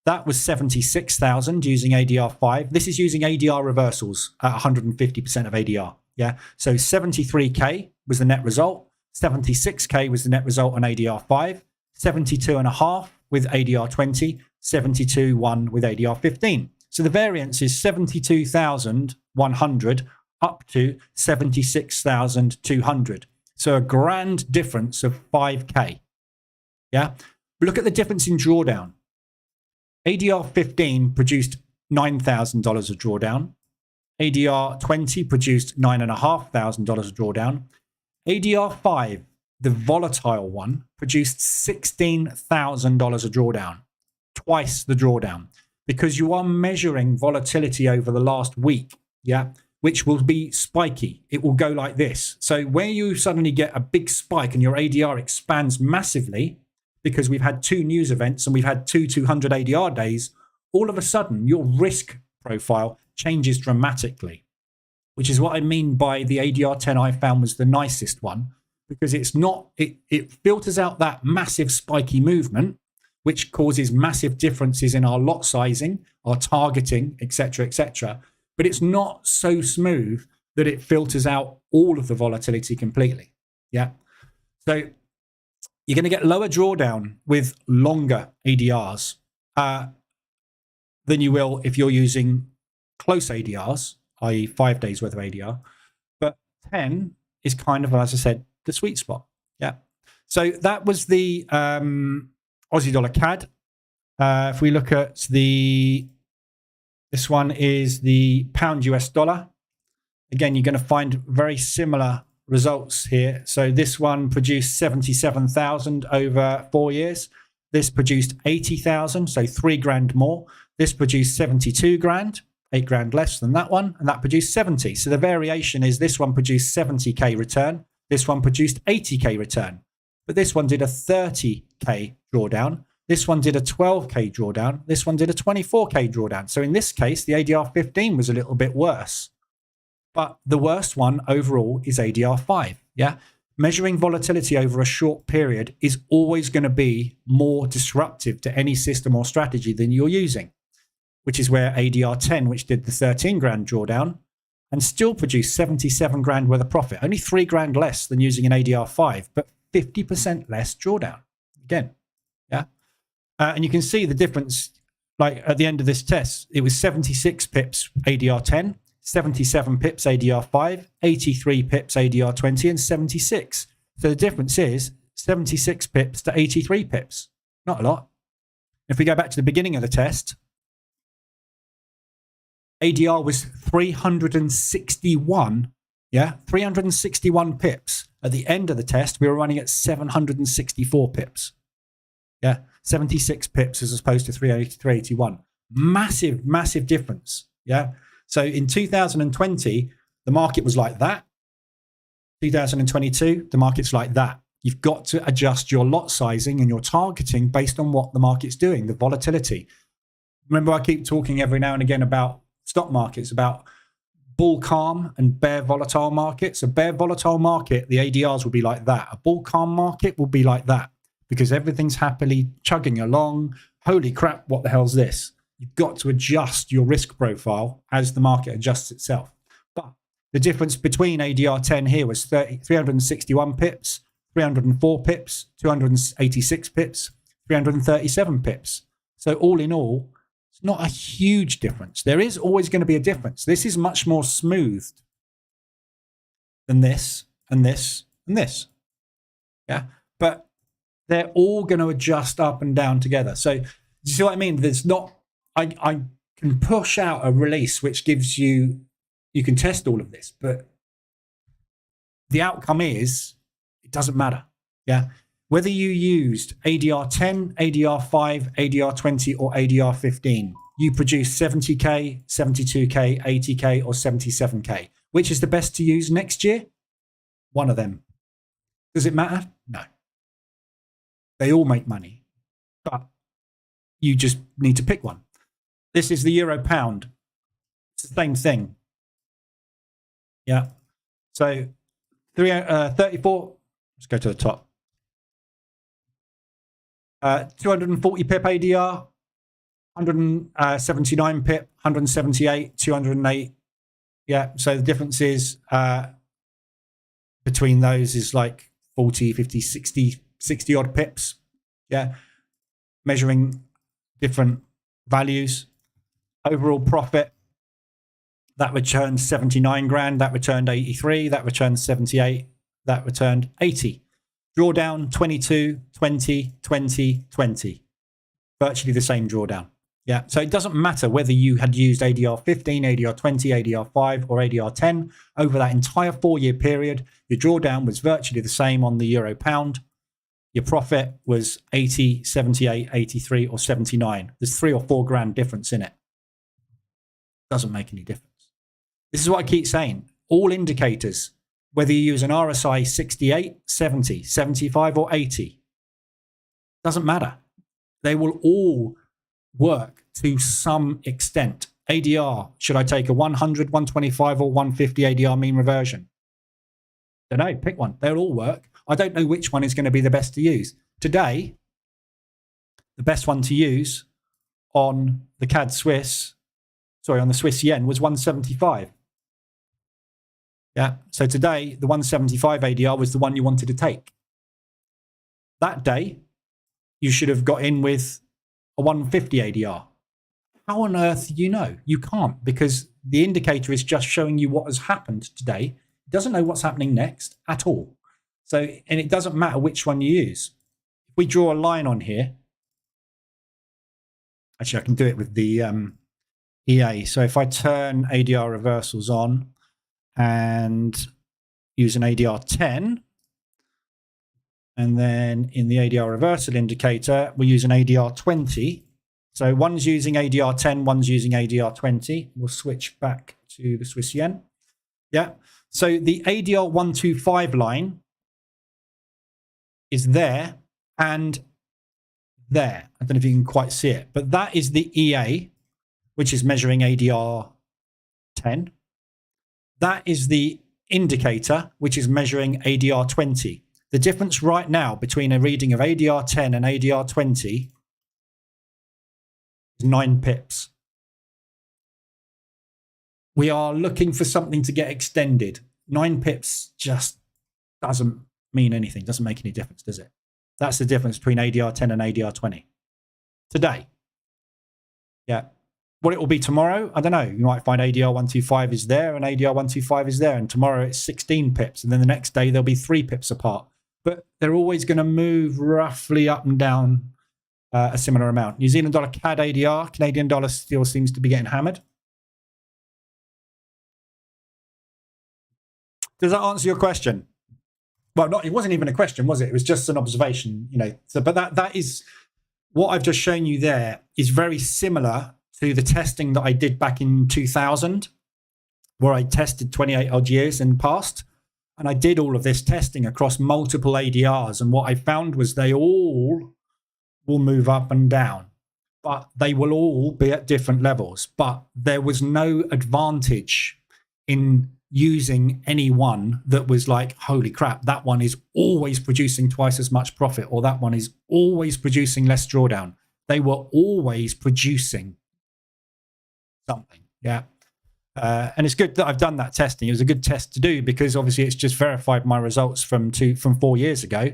That was 76,000 using ADR 5. This is using ADR reversals at 150% of ADR. Yeah. So 73K was the net result. 76K was the net result on ADR 5. 72.5 with ADR 20. 72.1 with ADR 15. So the variance is 72,100 up to 76,200. So a grand difference of 5K. Yeah. Look at the difference in drawdown. ADR 15 produced $9,000 of drawdown. ADR 20 produced $9,500 of drawdown. ADR 5, the volatile one, produced $16,000 of drawdown. Twice the drawdown. Because you are measuring volatility over the last week, yeah, which will be spiky. It will go like this. So where you suddenly get a big spike and your ADR expands massively, because we've had 2 news events and we've had 200 ADR days, all of a sudden your risk profile changes dramatically, which is what I mean by the ADR 10 I found was the nicest one, because it's not, it filters out that massive spiky movement, which causes massive differences in our lot sizing, our targeting, etc., but it's not so smooth that it filters out all of the volatility completely. Yeah. So you're going to get lower drawdown with longer ADRs than you will if you're using close ADRs, i.e. 5 days worth of ADR. But 10 is kind of, as I said, the sweet spot. Yeah. So that was the Aussie dollar CAD. If we look at this one is the pound US dollar. Again, you're going to find very similar results here. So this one produced 77,000 over 4 years. This produced 80,000, so 3 grand more. This produced 72 grand, 8 grand less than that one, and that produced 70. So the variation is this one produced 70k return. This one produced 80k return. But this one did a 30k drawdown. This one did a 12k drawdown. This one did a 24k drawdown. So in this case, the ADR 15 was a little bit worse. But the worst one overall is ADR 5. Yeah. Measuring volatility over a short period is always going to be more disruptive to any system or strategy than you're using, which is where ADR 10, which did the 13 grand drawdown and still produced 77 grand worth of profit, only 3 grand less than using an ADR 5, but 50% less drawdown. Again. Yeah. And you can see the difference, like at the end of this test, it was 76 pips ADR 10, 77 pips ADR 5, 83 pips ADR 20, and 76. So the difference is 76 pips to 83 pips. Not a lot. If we go back to the beginning of the test, ADR was 361. Yeah, 361 pips. At the end of the test, we were running at 764 pips. Yeah, 76 pips as opposed to 381. Massive, massive difference. Yeah. So in 2020, the market was like that. 2022, the market's like that. You've got to adjust your lot sizing and your targeting based on what the market's doing, the volatility. Remember, I keep talking every now and again about stock markets, about bull calm and bear volatile markets. A bear volatile market, the ADRs will be like that. A bull calm market will be like that because everything's happily chugging along. Holy crap, what the hell's this? You've got to adjust your risk profile as the market adjusts itself. But the difference between ADR 10 here was 361 pips, 304 pips, 286 pips, 337 pips. So all in all, it's not a huge difference. There is always going to be a difference. This is much more smoothed than this and this and this. Yeah, but they're all going to adjust up and down together. So do you see what I mean? There's not, I can push out a release which gives you, you can test all of this, but the outcome is, it doesn't matter. Yeah. Whether you used ADR 10, ADR 5, ADR 20, or ADR 15, you produce 70K, 72K, 80K, or 77K. Which is the best to use next year? One of them. Does it matter? No. They all make money, but you just need to pick one. This is the euro pound. It's the same thing. Yeah. So 34, let's go to the top. 240 pip ADR, 179 pip, 178, 208. Yeah, so the difference is between those is like 40, 50, 60 odd pips. Yeah, measuring different values. Overall profit, that returned 79 grand, that returned 83, that returned 78, that returned 80. Drawdown 22, 20, 20, 20. Virtually the same drawdown. Yeah, so it doesn't matter whether you had used ADR 15, ADR 20, ADR 5, or ADR 10. Over that entire 4-year period, your drawdown was virtually the same on the euro pound. Your profit was 80, 78, 83, or 79. There's 3 or 4 grand difference in it. Doesn't make any difference. This is what I keep saying. All indicators, whether you use an RSI 68, 70, 75, or 80, doesn't matter. They will all work to some extent. ADR, should I take a 100, 125, or 150 ADR mean reversion? Don't know, pick one. They'll all work. I don't know which one is going to be the best to use. Today, the best one to use on the CAD Swiss, on the Swiss yen was 175. Yeah, so today, the 175 ADR was the one you wanted to take. That day, you should have got in with a 150 ADR. How on earth do you know? You can't, because the indicator is just showing you what has happened today. It doesn't know what's happening next at all. So, and it doesn't matter which one you use. If we draw a line on here, actually I can do it with the EA. So if I turn ADR reversals on and use an ADR 10, and then in the ADR reversal indicator, we use an ADR 20. So one's using ADR 10, one's using ADR 20. We'll switch back to the Swiss yen. Yeah. So the ADR 125 line is there and there. I don't know if you can quite see it, but that is the EA, which is measuring ADR 10. That is the indicator, which is measuring ADR 20. The difference right now between a reading of ADR 10 and ADR 20 is 9 pips. We are looking for something to get extended. 9 pips just doesn't mean anything, doesn't make any difference, does it? That's the difference between ADR 10 and ADR 20. Today. Yeah. What it will be tomorrow, I don't know. You might find ADR 125 is there and ADR 125 is there, and tomorrow it's 16 pips, and then the next day they'll be 3 pips apart. but they're always going to move roughly up and down a similar amount. New Zealand dollar CAD ADR, Canadian dollar still seems to be getting hammered. Does that answer your question? Well, it wasn't even a question, was it? It was just an observation, you know. So, but that is what I've just shown you there is very similar to the testing that I did back in 2000, where I tested 28 odd years in the past. And I did all of this testing across multiple ADRs. And what I found was they all will move up and down, but they will all be at different levels. But there was no advantage in using any one that was like, holy crap, that one is always producing twice as much profit, or that one is always producing less drawdown. They were always producing something. Yeah. And it's good that I've done that testing. It was a good test to do because obviously it's just verified my results from 4 years ago.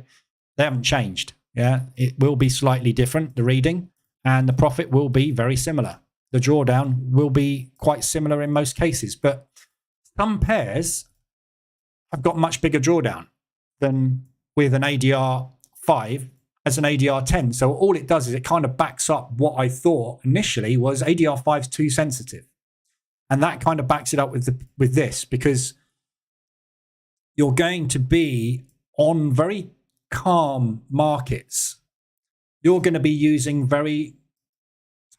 They haven't changed. Yeah. It will be slightly different, the reading, and the profit will be very similar. The drawdown will be quite similar in most cases, but some pairs have got much bigger drawdown than with an ADR 5 as an ADR 10. So all it does is it kind of backs up what I thought initially was ADR 5's too sensitive. And that kind of backs it up with this, because you're going to be on very calm markets. You're going to be using very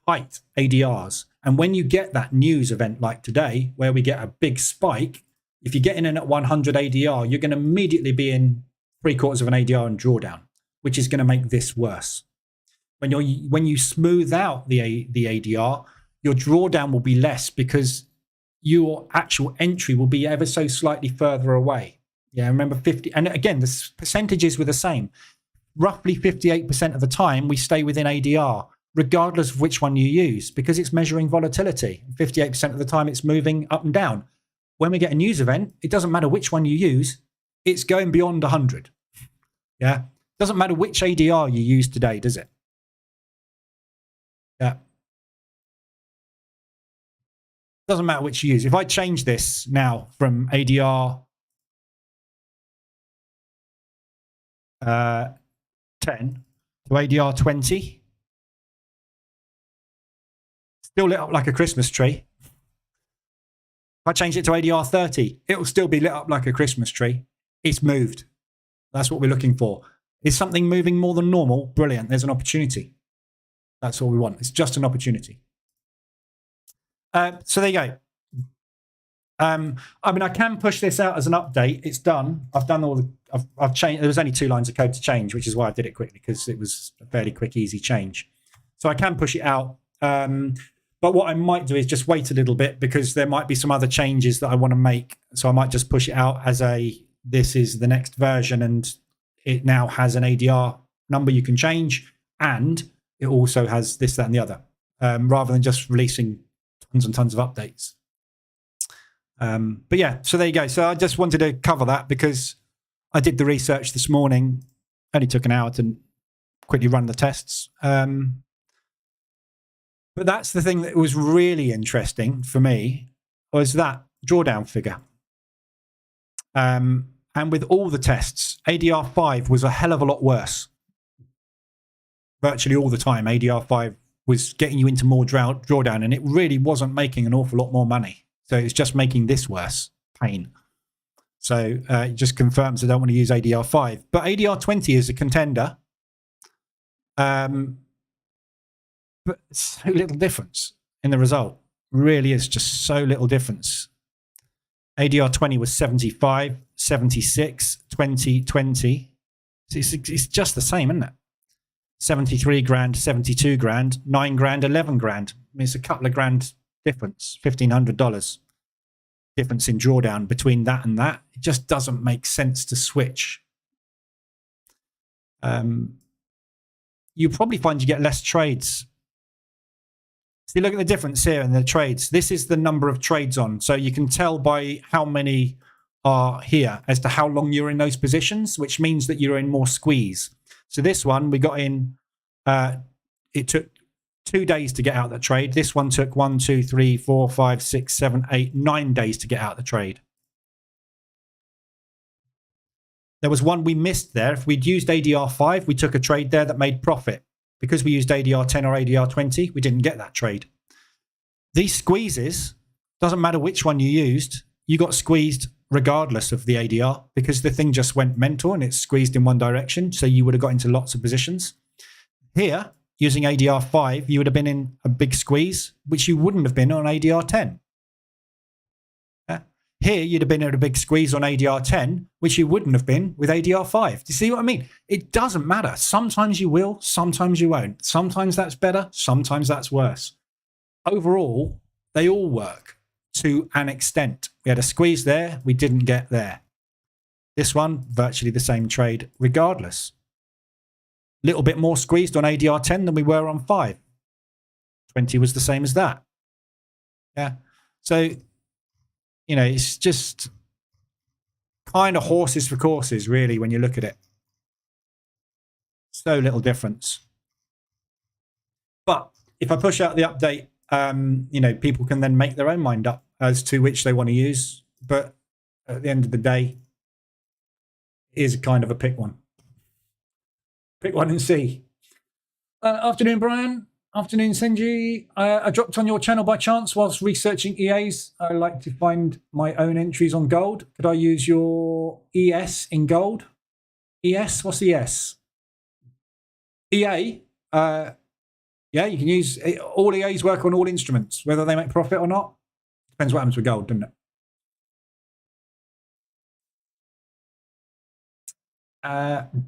tight ADRs. And when you get that news event like today, where we get a big spike, if you're getting in at 100 ADR, you're going to immediately be in 3/4 of an ADR and drawdown, which is going to make this worse. When you smooth out the ADR, your drawdown will be less because your actual entry will be ever so slightly further away. Yeah, remember 50, and again, the percentages were the same. Roughly 58% of the time, we stay within ADR, regardless of which one you use, because it's measuring volatility. 58% of the time, it's moving up and down. When we get a news event, it doesn't matter which one you use, it's going beyond 100. Yeah, doesn't matter which ADR you use today, does it? Yeah. Doesn't matter which you use. If I change this now from ADR 10 to ADR 20, still lit up like a Christmas tree. If I change it to ADR 30, it will still be lit up like a Christmas tree. It's moved. That's what we're looking for. Is something moving more than normal? Brilliant. There's an opportunity. That's all we want. It's just an opportunity. So there you go. I mean, I can push this out as an update. It's done. I've done all the. I've changed. There was only 2 lines of code to change, which is why I did it quickly, because it was a fairly quick, easy change. So I can push it out. But what I might do is just wait a little bit, because there might be some other changes that I want to make. So I might just push it out as this is the next version, and it now has an ADR number you can change, and it also has this, that, and the other, rather than just releasing tons and tons of updates. But yeah, so there you go. So I just wanted to cover that because I did the research this morning. Only took an hour to quickly run the tests. But that's the thing that was really interesting for me, was that drawdown figure. And with all the tests, ADR 5 was a hell of a lot worse. Virtually all the time, ADR 5 was getting you into more drawdown, and it really wasn't making an awful lot more money. So it's just making this worse pain. So it just confirms I don't want to use ADR 5. But ADR 20 is a contender. But so little difference in the result. Really is just so little difference. ADR 20 was 75, 76, 20, 20. It's just the same, isn't it? 73 grand, 72 grand, 9 grand, 11 grand. I mean, it's a couple of grand difference, $1,500 difference in drawdown between that and that. It just doesn't make sense to switch. You probably find you get less trades. See, look at the difference here in the trades. This is the number of trades on. So you can tell by how many are here as to how long you're in those positions, which means that you're in more squeeze. So this one, we got in, it took 2 days to get out the trade. This one took 1, 2, 3, 4, 5, 6, 7, 8, 9 days to get out the trade. There was one we missed there. If we'd used ADR 5, we took a trade there that made profit. Because we used ADR 10 or ADR 20, we didn't get that trade. These squeezes, doesn't matter which one you used, you got squeezed regardless of the ADR because the thing just went mental and it's squeezed in one direction. So you would have got into lots of positions. Here, using ADR 5, you would have been in a big squeeze, which you wouldn't have been on ADR 10. Here, you'd have been at a big squeeze on ADR 10, which you wouldn't have been with ADR 5. Do you see what I mean? It doesn't matter. Sometimes you will, sometimes you won't. Sometimes that's better, sometimes that's worse. Overall, they all work to an extent. We had a squeeze there, we didn't get there. This one, virtually the same trade regardless. A little bit more squeezed on ADR 10 than we were on 5. 20 was the same as that. Yeah. So, you know, it's just kind of horses for courses, really, when you look at it. So little difference. But if I push out the update, you know, people can then make their own mind up as to which they want to use. But at the end of the day, it is kind of a pick one. Pick one and see. Afternoon, Brian. Afternoon, Senji. I dropped on your channel by chance whilst researching EAs. I like to find my own entries on gold. Could I use your ES in gold? ES? What's ES? EA? Yeah, you can use it. All EAs work on all instruments, whether they make profit or not. Depends what happens with gold, doesn't it?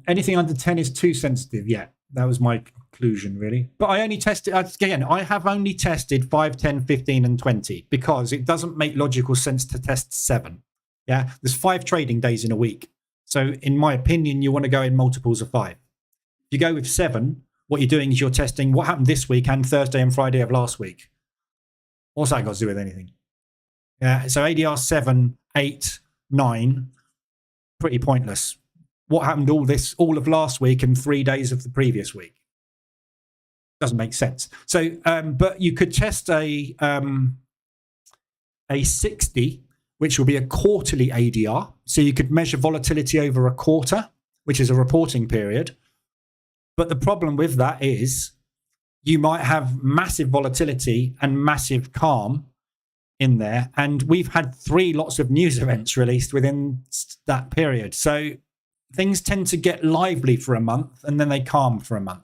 Anything under 10 is too sensitive. Yeah, that was my conclusion, really. But I only tested, again, I have only tested 5, 10, 15, and 20 because it doesn't make logical sense to test 7. Yeah, there's 5 trading days in a week. So in my opinion, you want to go in multiples of 5. If you go with 7, what you're doing is you're testing what happened this week and Thursday and Friday of last week. What's that got to do with anything? Yeah, so ADR 7, 8, 9, pretty pointless. What happened all of last week and 3 days of the previous week? Doesn't make sense. So, but you could test a 60, which will be a quarterly ADR. So you could measure volatility over a quarter, which is a reporting period. But the problem with that is you might have massive volatility and massive calm in there. And we've had 3 lots of news events released within that period. So things tend to get lively for a month and then they calm for a month.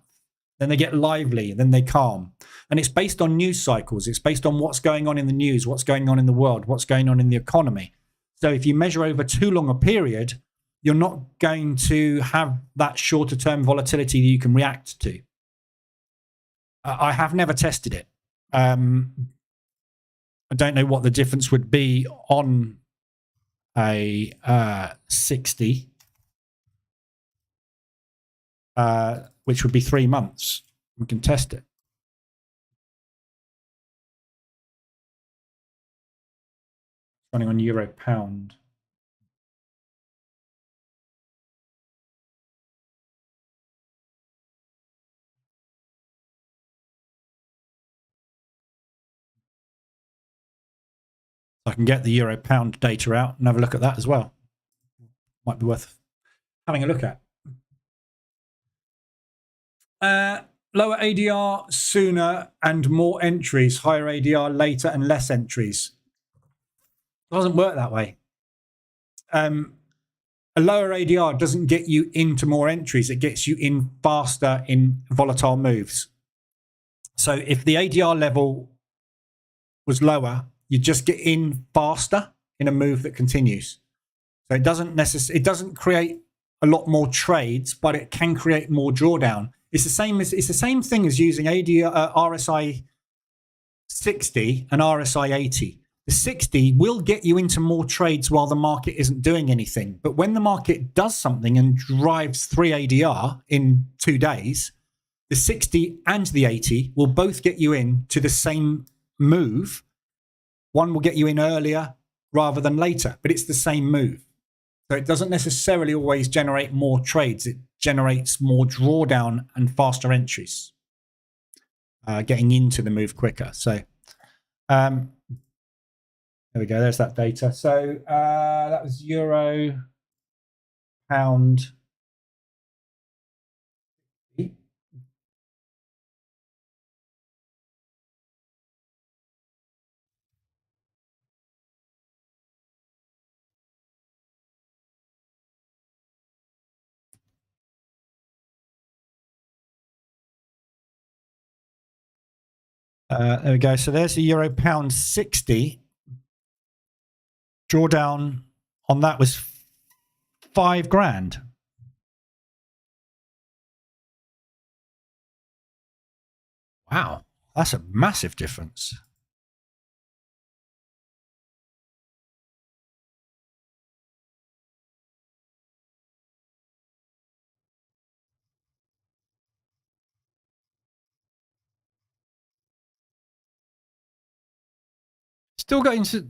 Then they get lively, then they calm. And it's based on news cycles. It's based on what's going on in the news, what's going on in the world, what's going on in the economy. So if you measure over too long a period, you're not going to have that shorter term volatility that you can react to. I have never tested it. I don't know what the difference would be on a 60. Which would be 3 months. We can test it. Running on euro pound. I can get the euro pound data out and have a look at that as well. Might be worth having a look at. Lower ADR sooner and more entries, higher ADR later and less entries. It doesn't work that way. A lower ADR doesn't get you into more entries. It gets you in faster in volatile moves. So if the ADR level was lower, you just get in faster in a move that continues. So it doesn't create a lot more trades, but it can create more drawdown. It's the same thing as using RSI 60 and RSI 80. The 60 will get you into more trades while the market isn't doing anything. But when the market does something and drives 3 ADR in 2 days, the 60 and the 80 will both get you in to the same move. One will get you in earlier rather than later, but it's the same move. So it doesn't necessarily always generate more trades. It generates more drawdown and faster entries, getting into the move quicker. So there we go. There's that data. So that was euro pound. There we go. So there's the euro pound 60. Drawdown on that was $5,000. Wow, that's a massive difference. Still got into.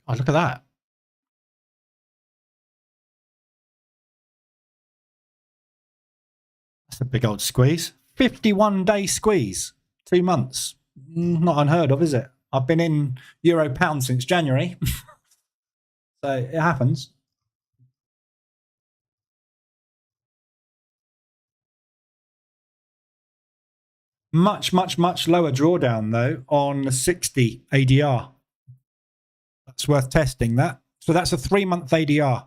Oh, look at that. That's a big old squeeze. 51-day squeeze. 2 months. Not unheard of, is it? I've been in euro pound since January. So it happens. Much, much, much lower drawdown, though, on the 60 ADR. That's worth testing, that. So that's a 3-month ADR.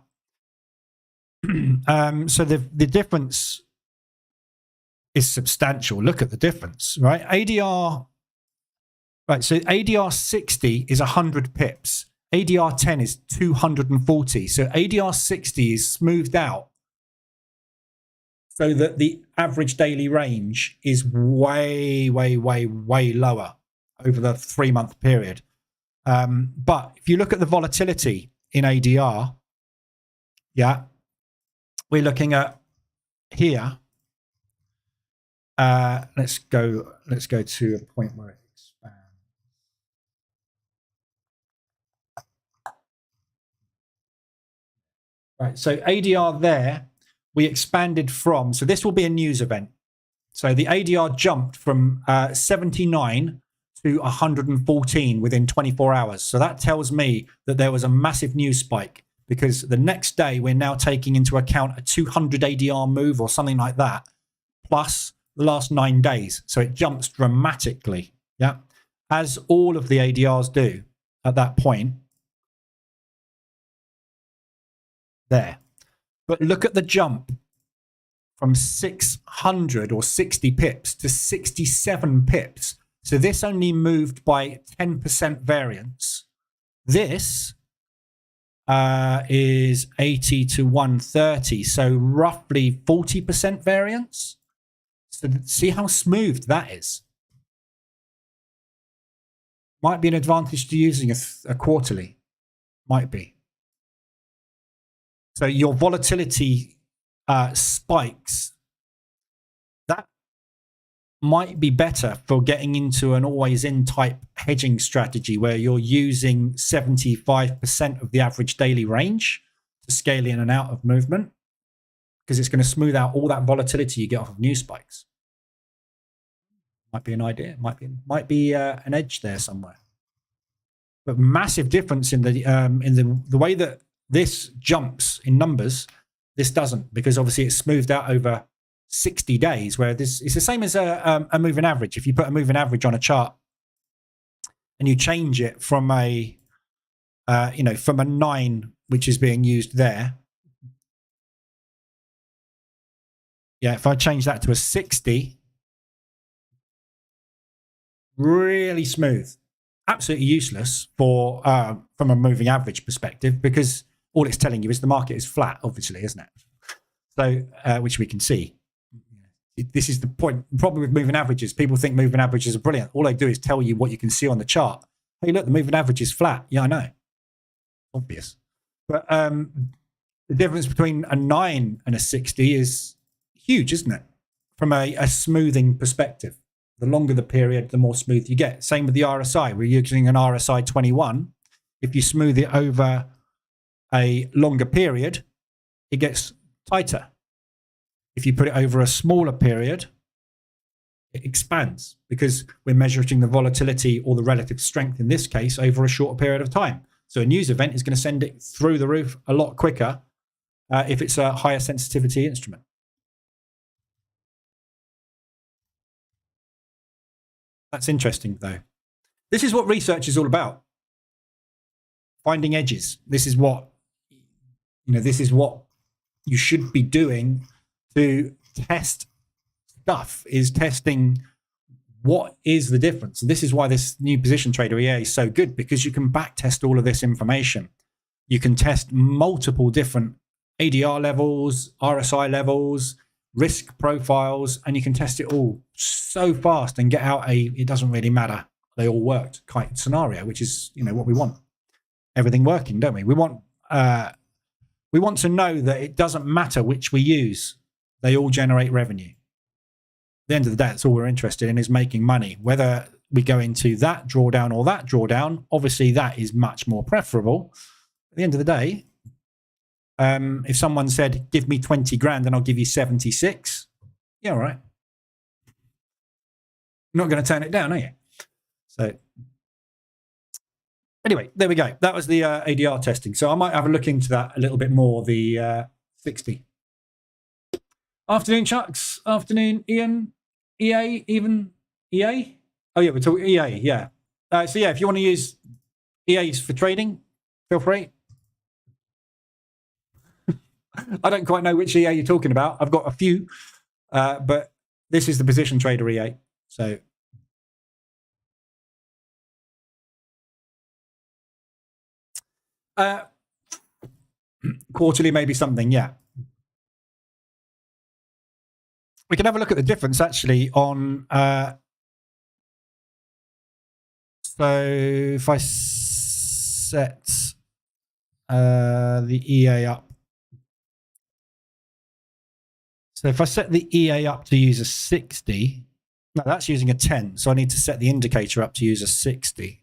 So the difference is substantial. Look at the difference, right? ADR, right? So ADR 60 is 100 pips. ADR 10 is 240. So ADR 60 is smoothed out so that the average daily range is way, way, way, way lower over the 3-month period. But if you look at the volatility in ADR, yeah, we're looking at here. Let's go to a point where it expands. Right, so ADR there, we expanded from, so this will be a news event. So the ADR jumped from 79 to 114 within 24 hours. So that tells me that there was a massive news spike, because the next day we're now taking into account a 200 ADR move or something like that, plus the last 9 days. So it jumps dramatically, yeah, as all of the ADRs do at that point. There. But look at the jump from 600 or 60 pips to 67 pips. So this only moved by 10% variance. This is 80 to 130. So roughly 40% variance. So see how smooth that is. Might be an advantage to using a quarterly. Might be. So your volatility spikes. That might be better for getting into an always-in type hedging strategy where you're using 75% of the average daily range to scale in and out of movement, because it's going to smooth out all that volatility you get off of news spikes. Might be an idea. Might be an edge there somewhere. But massive difference in the way that this jumps in numbers. This doesn't, because obviously it's smoothed out over 60 days, where this it's the same as a moving average. If you put a moving average on a chart and you change it from a from a 9, which is being used there, yeah, if I change that to a 60, really smooth, absolutely useless for from a moving average perspective, because all it's telling you is the market is flat, obviously, isn't it? So which we can see. This is the point. The problem with moving averages, people think moving averages are brilliant. All they do is tell you what you can see on the chart. Hey, look, the moving average is flat. Yeah, I know. Obvious. But the difference between a 9 and a 60 is huge, isn't it? From a smoothing perspective. The longer the period, the more smooth you get. Same with the RSI. We're using an RSI 21. If you smooth it over a longer period, it gets tighter. If you put it over a smaller period, it expands, because we're measuring the volatility, or the relative strength in this case, over a shorter period of time. So a news event is going to send it through the roof a lot quicker if it's a higher sensitivity instrument. That's interesting, though. This is what research is all about. Finding edges. This is what you should be doing to test stuff, is testing what is the difference. And this is why this new position trader EA is so good, because you can back test all of this information. You can test multiple different ADR levels, RSI levels, risk profiles, and you can test it all so fast and get out it doesn't really matter, they all worked kind of scenario, which is what we want. Everything working, don't we? We want to know that it doesn't matter which we use, they all generate revenue. At the end of the day, that's all we're interested in, is making money. Whether we go into that drawdown or that drawdown, obviously that is much more preferable. At the end of the day, if someone said, give me 20 grand and I'll give you 76, yeah, all right. You're not going to turn it down, are you? So anyway, there we go. That was the ADR testing. So I might have a look into that a little bit more, the 60. Afternoon, Chucks. Afternoon, Ian. EA, even EA? Oh, yeah, we're talking EA, yeah. So, yeah, if you want to use EAs for trading, feel free. I don't quite know which EA you're talking about. I've got a few, but this is the position trader EA. So quarterly, maybe something, yeah. We can have a look at the difference actually on. So if I set the EA up. So if I set the EA up to use a 60, no, that's using a 10. So I need to set the indicator up to use a 60.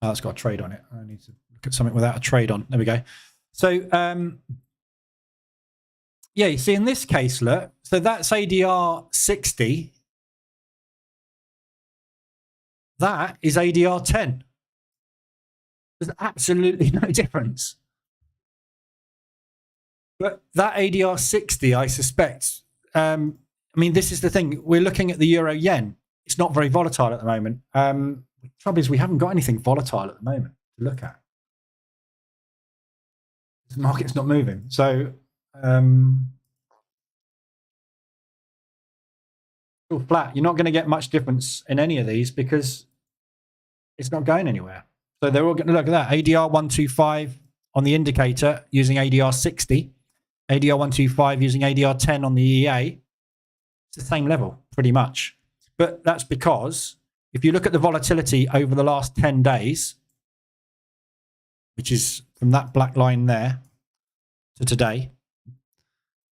Oh, it's got a trade on it. I need to look at something without a trade on. There we go. So, yeah, you see in this case, look, so that's ADR 60. That is ADR 10. There's absolutely no difference. But that ADR 60, I suspect, I mean, this is the thing. We're looking at the euro yen. It's not very volatile at the moment. The trouble is we haven't got anything volatile at the moment to look at. The market's not moving. So still flat. You're not going to get much difference in any of these because it's not going anywhere. So they're all going to look at that. ADR 125 on the indicator using ADR 60. ADR 125 using ADR 10 on the EA. It's the same level, pretty much. But that's because if you look at the volatility over the last 10 days, which is from that black line there to today,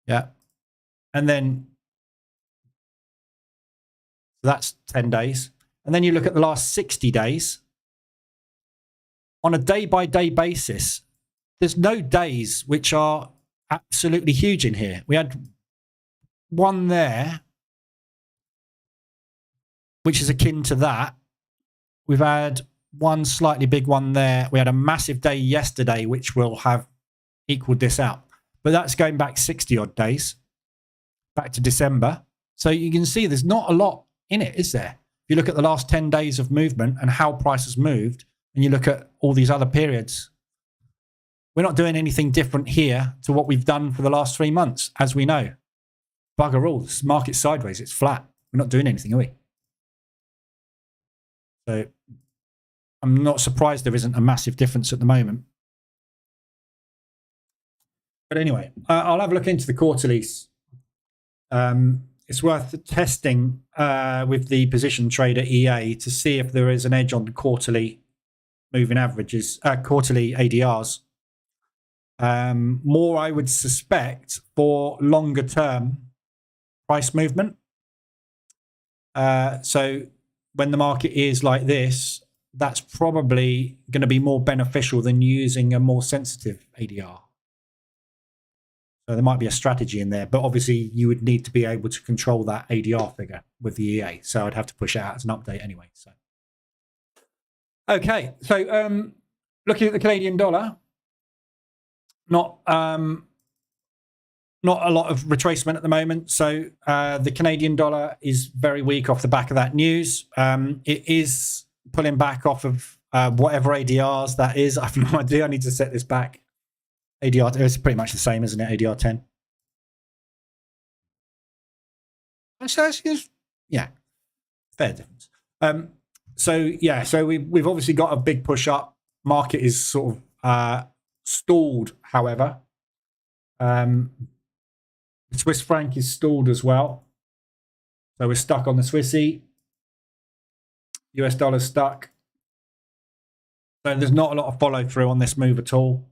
yeah, and then so that's 10 days. And then you look at the last 60 days, on a day-by-day basis, there's no days which are absolutely huge in here. We had one there, which is akin to that. We've had one slightly big one there. We had a massive day yesterday, which will have equaled this out. But that's going back 60 odd days, back to December. So you can see there's not a lot in it, is there? If you look at the last 10 days of movement and how price has moved, and you look at all these other periods, we're not doing anything different here to what we've done for the last 3 months, as we know. Bugger all, this market's sideways, it's flat. We're not doing anything, are we? So I'm not surprised there isn't a massive difference at the moment. But anyway, I'll have a look into the quarterlies. It's worth testing with the position trader EA to see if there is an edge on quarterly moving averages, quarterly ADRs. More, I would suspect, for longer term price movement. So when the market is like this, that's probably going to be more beneficial than using a more sensitive ADR. So there might be a strategy in there, but obviously you would need to be able to control that ADR figure with the EA. So I'd have to push it out as an update anyway. So, okay. So looking at the Canadian dollar, not a lot of retracement at the moment. So the Canadian dollar is very weak off the back of that news. It is pulling back off of whatever ADRs that is. I have no idea. I need to set this back. ADR, it's pretty much the same, isn't it? ADR 10. Yeah, fair difference. So yeah, so we've obviously got a big push up. Market is sort of stalled, however. The Swiss franc is stalled as well. So we're stuck on the Swissy. US dollar's stuck. So there's not a lot of follow through on this move at all.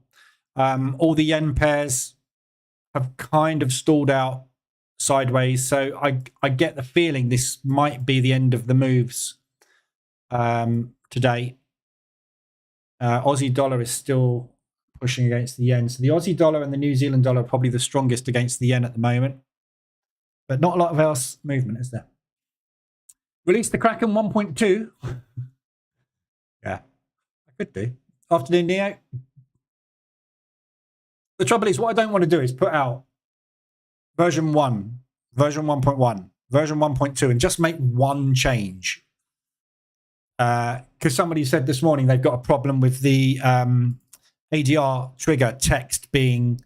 All the yen pairs have kind of stalled out sideways. So I get the feeling this might be the end of the moves today. Aussie dollar is still pushing against the yen. So the Aussie dollar and the New Zealand dollar are probably the strongest against the yen at the moment. But not a lot of else movement, is there? Release the Kraken 1.2. Yeah, I could do. Afternoon, Neo. The trouble is, what I don't want to do is put out version 1, version 1.1, version 1.2, and just make one change. Because somebody said this morning they've got a problem with the ADR trigger text being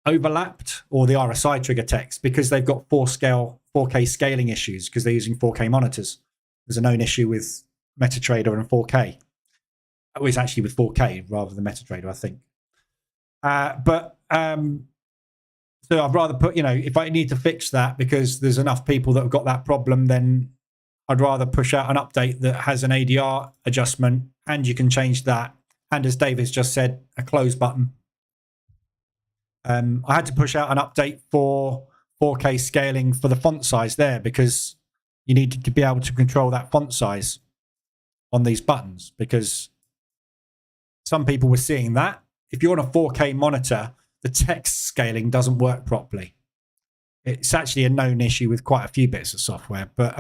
overlapped, or the RSI trigger text, because they've got 4K scaling issues because they're using 4K monitors. There's a known issue with MetaTrader and 4K. Oh, it's actually with 4K rather than MetaTrader, I think. So I'd rather put, if I need to fix that because there's enough people that have got that problem, then I'd rather push out an update that has an ADR adjustment, and you can change that. And as Dave has just said, a close button. I had to push out an update for 4K scaling for the font size there, because you needed to be able to control that font size on these buttons, because some people were seeing that. If you're on a 4K monitor, the text scaling doesn't work properly. It's actually a known issue with quite a few bits of software. But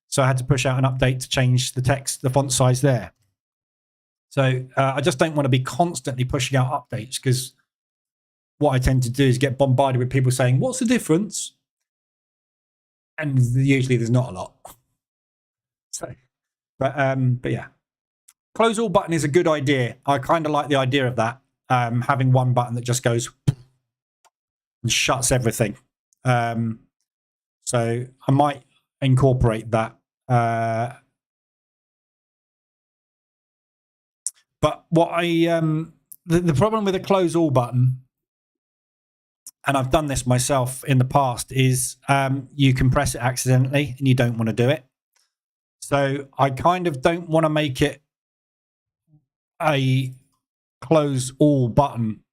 so I had to push out an update to change the font size there. So I just don't want to be constantly pushing out updates, because what I tend to do is get bombarded with people saying, what's the difference? And usually there's not a lot. So, but yeah. Close all button is a good idea. I kind of like the idea of that. Having one button that just goes and shuts everything. So I might incorporate that. But what the problem with a close all button, and I've done this myself in the past, is you can press it accidentally and you don't want to do it. So I kind of don't want to make it a close all button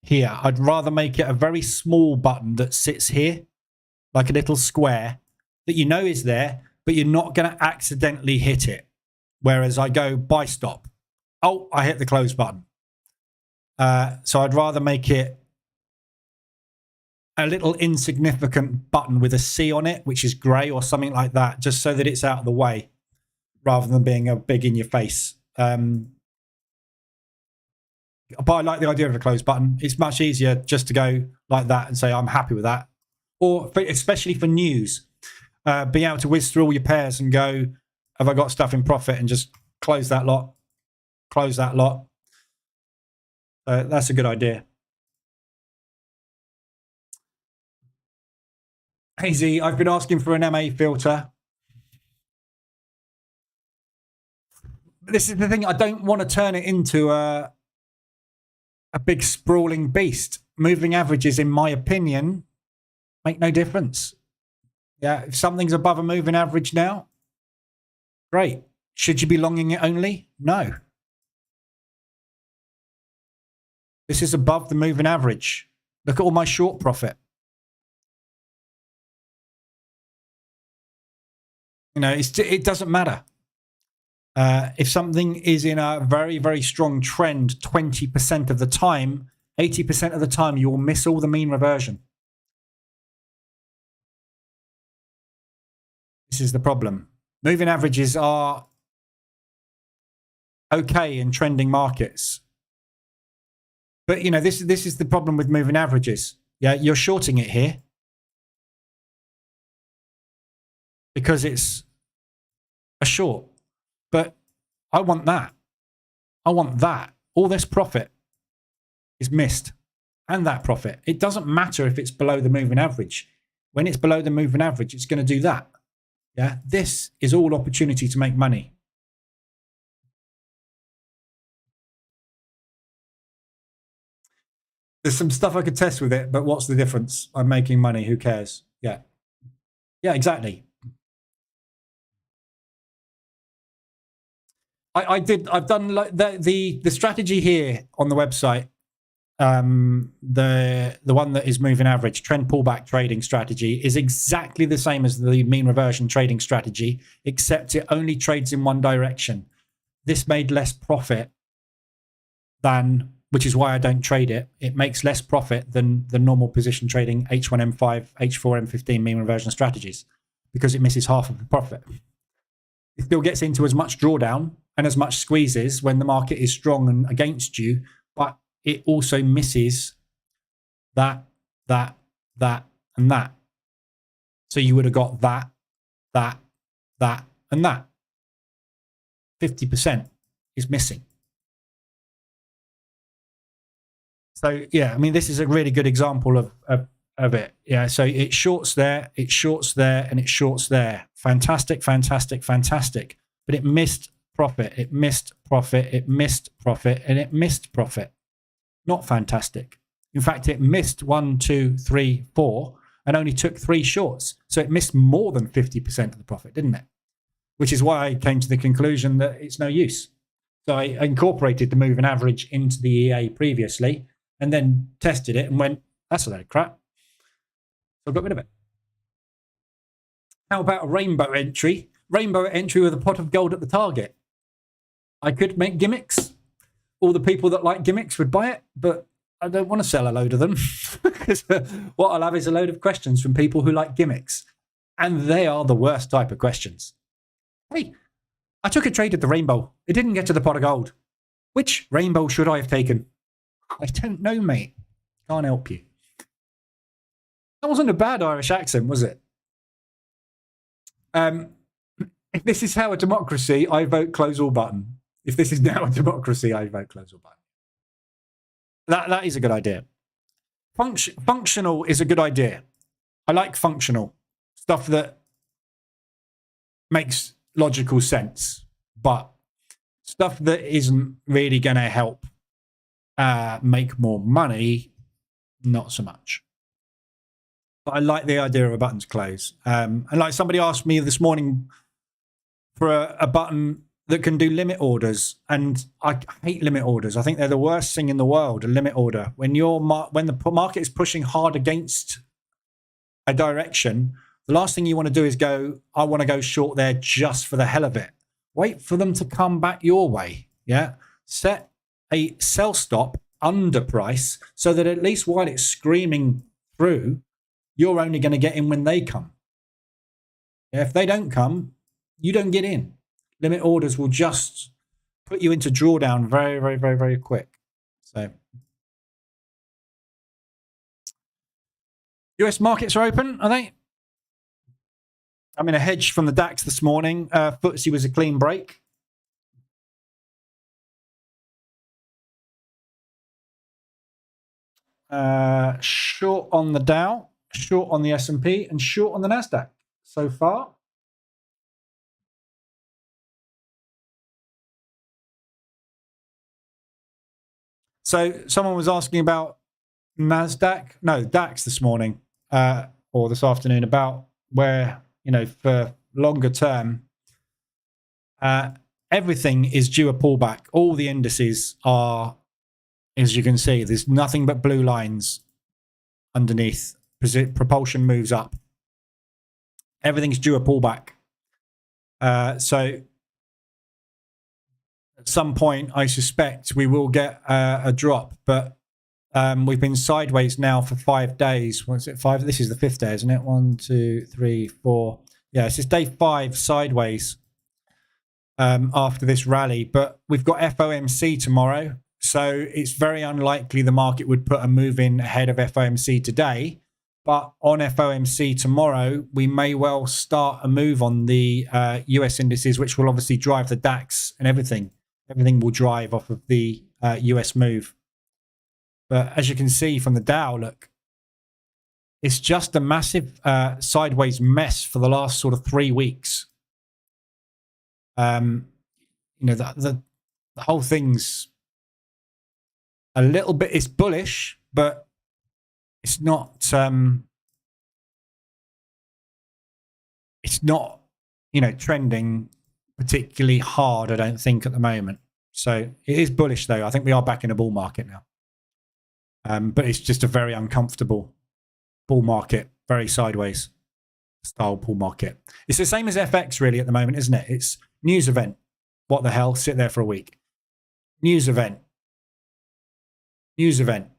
here. I'd rather make it a very small button that sits here, like a little square that you know is there, but you're not going to accidentally hit it. Whereas I go buy stop. Oh, I hit the close button. So I'd rather make it a little insignificant button with a C on it, which is grey or something like that, just so that it's out of the way, rather than being a big in your face. But I like the idea of a close button. It's much easier just to go like that and say, I'm happy with that. Or especially for news, being able to whiz through all your pairs and go, have I got stuff in profit, and just close that lot, close that lot. That's a good idea. Hey Z, I've been asking for an MA filter. This is the thing. I don't want to turn it into a big sprawling beast. Moving averages, in my opinion, make no difference. Yeah, if something's above a moving average now, great. Should you be longing it only? No. This is above the moving average. Look at all my short profit. It doesn't matter. If something is in a very, very strong trend 20% of the time, 80% of the time, you will miss all the mean reversion. This is the problem. Moving averages are okay in trending markets. But, you know, this is the problem with moving averages. Yeah, you're shorting it here because it's a short. But I want that. I want that. All this profit is missed. And that profit. It doesn't matter if it's below the moving average. When it's below the moving average, it's going to do that. Yeah, this is all opportunity to make money. There's some stuff I could test with it, but what's the difference? I'm making money. Who cares? Yeah. Yeah, exactly. I've done the strategy here on the website. The one that is moving average trend pullback trading strategy is exactly the same as the mean reversion trading strategy, except it only trades in one direction. This made less profit than, which is why I don't trade it. It makes less profit than the normal position trading H1M5, H4M15 mean reversion strategies because it misses half of the profit. It still gets into as much drawdown and as much squeezes when the market is strong and against you, but it also misses that, and that. So you would have got that, and that. 50% is missing. So, yeah, I mean, this is a really good example of it. Yeah, so it shorts there, it shorts there, and it shorts there. Fantastic, fantastic, fantastic. But it missed profit, it missed profit, it missed profit, and it missed profit. Not fantastic. In fact, it missed 1, 2, 3, 4, and only took 3 shorts. So it missed more than 50% of the profit, didn't it? Which is why I came to the conclusion that it's no use. So I incorporated the moving average into the EA previously and then tested it and went, that's a load of crap. So I got rid of it. How about a rainbow entry? Rainbow entry with a pot of gold at the target. I could make gimmicks. All the people that like gimmicks would buy it, but I don't want to sell a load of them because what I'll have is a load of questions from people who like gimmicks. And they are the worst type of questions. Hey, I took a trade at the rainbow. It didn't get to the pot of gold. Which rainbow should I have taken? I don't know, mate. Can't help you. That wasn't a bad Irish accent, was it? If this is how a democracy, I vote close all button. If this is now a democracy, I vote close all button. That is a good idea. Functional is a good idea. I like functional stuff that makes logical sense, but stuff that isn't really going to help make more money, not so much. But I like the idea of a button to close. And like somebody asked me this morning for a button that can do limit orders, and I hate limit orders. I think they're the worst thing in the world. A limit order when the market is pushing hard against a direction, the last thing you want to do is go, I want to go short there just for the hell of it. Wait for them to come back your way. Yeah, set a sell stop under price so that at least while it's screaming through, you're only going to get in when they come. Yeah, if they don't come, you don't get in. Limit orders will just put you into drawdown very, very, very, very quick. So, US markets are open, are they? I'm in a hedge from the DAX this morning. FTSE was a clean break. Short on the Dow, short on the S&P, and short on the NASDAQ so far. So someone was asking about DAX this morning or this afternoon about where, for longer term, everything is due a pullback. All the indices are, as you can see, there's nothing but blue lines underneath. Propulsion moves up. Everything's due a pullback. So at some point, I suspect we will get a drop, but we've been sideways now for 5 days. What's it, 5? This is the 5th day, isn't it? 1, 2, 3, 4. Yeah, it's just day 5 sideways after this rally. But we've got FOMC tomorrow, so it's very unlikely the market would put a move in ahead of FOMC today. But on FOMC tomorrow, we may well start a move on the US indices, which will obviously drive the DAX and everything. Everything will drive off of the US move. But as you can see from the Dow, look, it's just a massive sideways mess for the last sort of 3 weeks. You know, the whole thing's a little bit, it's bullish, but it's not, you know, trending particularly hard, I don't think, at the moment. So it is bullish, though. I think we are back in a bull market now. But it's just a very uncomfortable bull market, very sideways style bull market. It's the same as FX, really, at the moment, isn't it? It's news event. What the hell? Sit there for a week. News event. News event.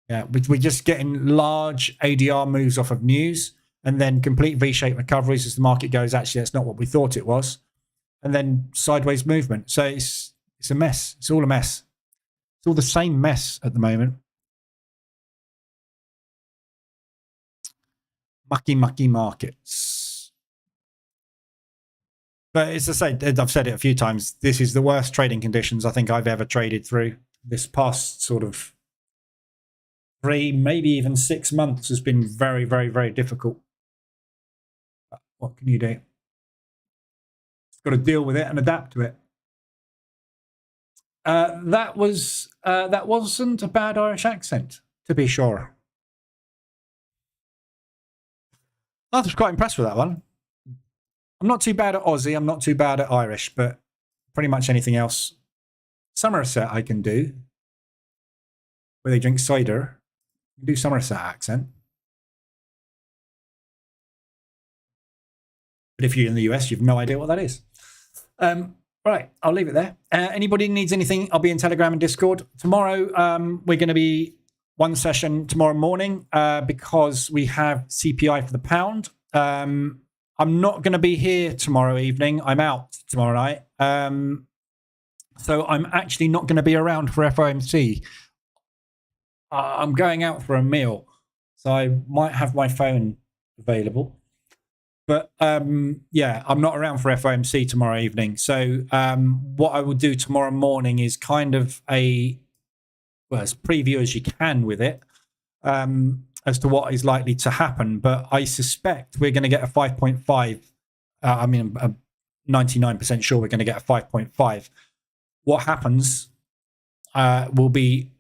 Yeah, we're just getting large ADR moves off of news, and then complete V-shaped recoveries as the market goes, actually, that's not what we thought it was. And then sideways movement. So it's a mess. It's all a mess. It's all the same mess at the moment. Mucky markets. But as I say, I've said it a few times, this is the worst trading conditions I think I've ever traded through. This past sort of 3, maybe even 6 months has been very, very, very difficult. But what can you do? Just got to deal with it and adapt to it. That wasn't a bad Irish accent, to be sure. I was quite impressed with that one. I'm not too bad at Aussie. I'm not too bad at Irish, but pretty much anything else. Somerset I can do, where they drink cider. You can do Somerset accent. But if you're in the US, you've no idea what that is. Right, I'll leave it there. Anybody needs anything, I'll be in Telegram and Discord. Tomorrow, we're going to be one session tomorrow morning because we have CPI for the pound. I'm not going to be here tomorrow evening. I'm out tomorrow night. So I'm actually not going to be around for FOMC. I'm going out for a meal, so I might have my phone available. But yeah, I'm not around for FOMC tomorrow evening. So what I will do tomorrow morning is kind of as preview as you can with it as to what is likely to happen. But I suspect we're going to get a 5.5. I mean, I'm 99% sure we're going to get a 5.5. What happens will be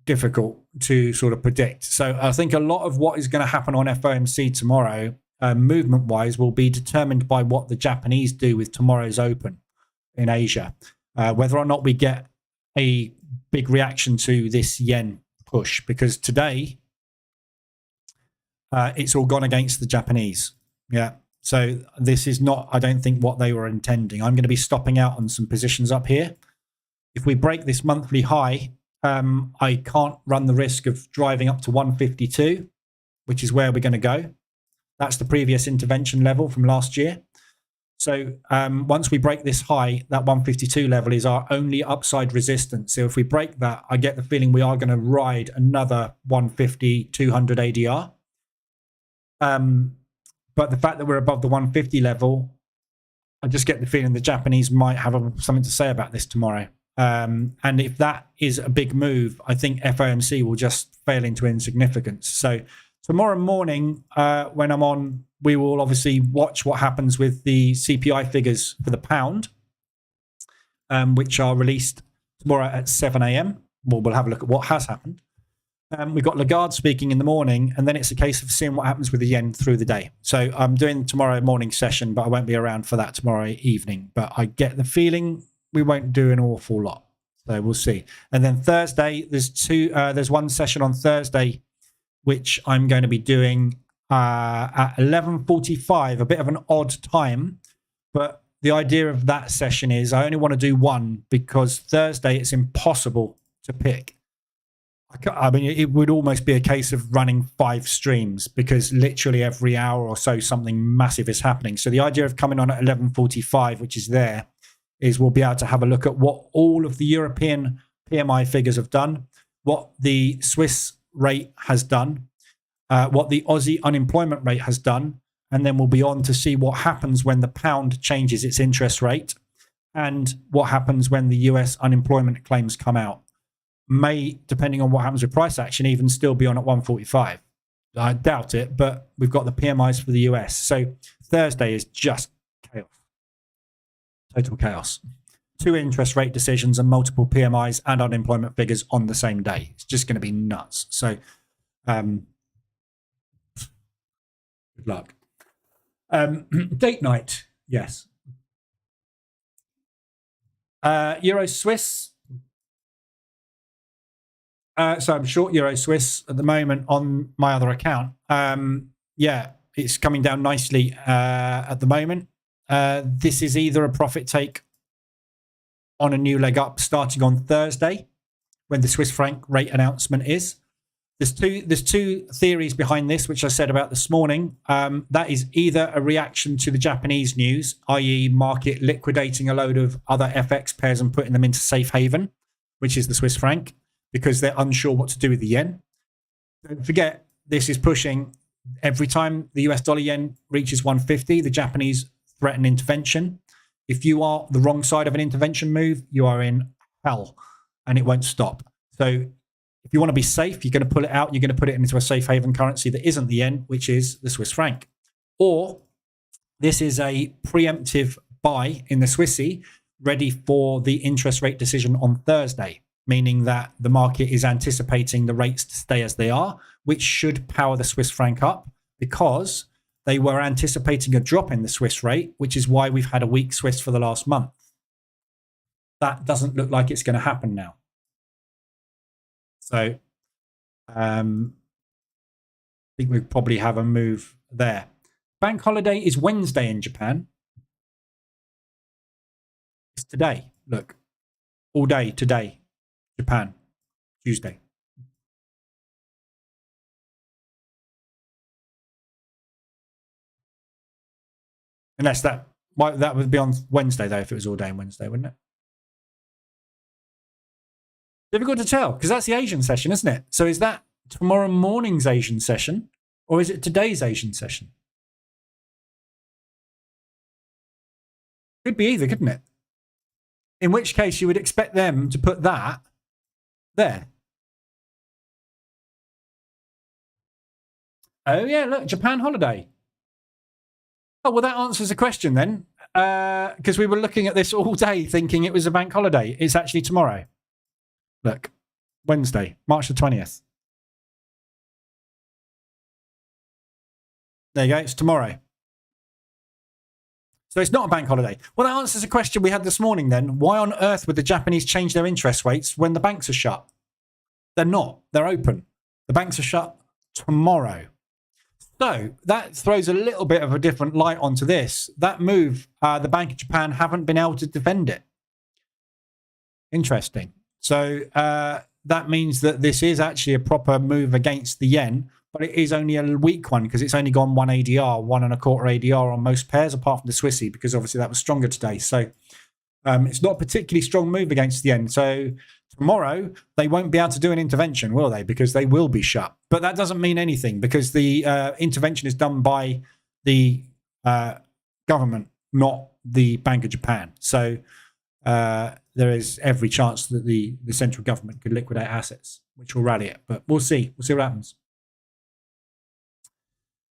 difficult to sort of predict. So I think a lot of what is going to happen on FOMC tomorrow, movement-wise, will be determined by what the Japanese do with tomorrow's open in Asia. Whether or not we get a big reaction to this yen push, because today it's all gone against the Japanese. Yeah. So this is not, I don't think, what they were intending. I'm going to be stopping out on some positions up here. If we break this monthly high, I can't run the risk of driving up to 152, which is where we're going to go. That's the previous intervention level from last year. So once we break this high, that 152 level is our only upside resistance. So if we break that, I get the feeling we are going to ride another 150, 200 ADR. But the fact that we're above the 150 level, I just get the feeling the Japanese might have something to say about this tomorrow. And if that is a big move, I think FOMC will just fail into insignificance. So tomorrow morning, when I'm on, we will obviously watch what happens with the CPI figures for the pound, which are released tomorrow at 7 a.m. Well, we'll have a look at what has happened. We've got Lagarde speaking in the morning, and then it's a case of seeing what happens with the yen through the day. So I'm doing tomorrow morning session, but I won't be around for that tomorrow evening. But I get the feeling we won't do an awful lot. So we'll see. And then Thursday, there's one session on Thursday, which I'm going to be doing at 11:45, a bit of an odd time. But the idea of that session is I only want to do one because Thursday it's impossible to pick. I mean, it would almost be a case of running 5 streams because literally every hour or so something massive is happening. So the idea of coming on at 11:45, which is there, is we'll be able to have a look at what all of the European PMI figures have done, what the Swiss rate has done, what the Aussie unemployment rate has done, and then we'll be on to see what happens when the pound changes its interest rate and what happens when the US unemployment claims come out. May, depending on what happens with price action, even still be on at 145. I doubt it, but we've got the PMIs for the US. So Thursday is just chaos. Total chaos. 2 interest rate decisions and multiple PMIs and unemployment figures on the same day. It's just going to be nuts. So good luck. Date night, yes. Euro Swiss. So I'm short Euro Swiss at the moment on my other account. Yeah, it's coming down nicely at the moment. This is either a profit take on a new leg up starting on Thursday when the Swiss franc rate announcement is. There's two theories behind this, which I said about this morning. That is either a reaction to the Japanese news, i.e. market liquidating a load of other FX pairs and putting them into safe haven, which is the Swiss franc, because they're unsure what to do with the yen. Don't forget, this is pushing every time the US dollar yen reaches 150, the Japanese threaten intervention. If you are the wrong side of an intervention move, you are in hell and it won't stop. So if you want to be safe, you're going to pull it out. You're going to put it into a safe haven currency that isn't the yen, which is the Swiss franc. Or this is a preemptive buy in the Swissy, ready for the interest rate decision on Thursday, meaning that the market is anticipating the rates to stay as they are, which should power the Swiss franc up because they were anticipating a drop in the Swiss rate, which is why we've had a weak Swiss for the last month. That doesn't look like it's going to happen now. So I think we probably have a move there. Bank holiday is Wednesday in Japan. It's today. Look, all day today, Japan, Tuesday. Unless that would be on Wednesday, though, if it was all day on Wednesday, wouldn't it? Difficult to tell, because that's the Asian session, isn't it? So is that tomorrow morning's Asian session, or is it today's Asian session? Could be either, couldn't it? In which case, you would expect them to put that there. Oh, yeah, look, Japan holiday. Oh, well, that answers the question then, because we were looking at this all day thinking it was a bank holiday. It's actually tomorrow. Look, Wednesday, March the 20th. There you go, it's tomorrow. So it's not a bank holiday. Well, that answers a question we had this morning then. Why on earth would the Japanese change their interest rates when the banks are shut? They're not. They're open. The banks are shut tomorrow. So that throws a little bit of a different light onto this. That move, the Bank of Japan haven't been able to defend it. Interesting. So that means that this is actually a proper move against the yen, but it is only a weak one because it's only gone 1 ADR, 1.25 ADR on most pairs, apart from the Swissy, because obviously that was stronger today. So it's not a particularly strong move against the yen. So tomorrow they won't be able to do an intervention, will they? Because they will be shut. But that doesn't mean anything because the intervention is done by the government, not the Bank of Japan. So there is every chance that the central government could liquidate assets, which will rally it. But we'll see. We'll see what happens.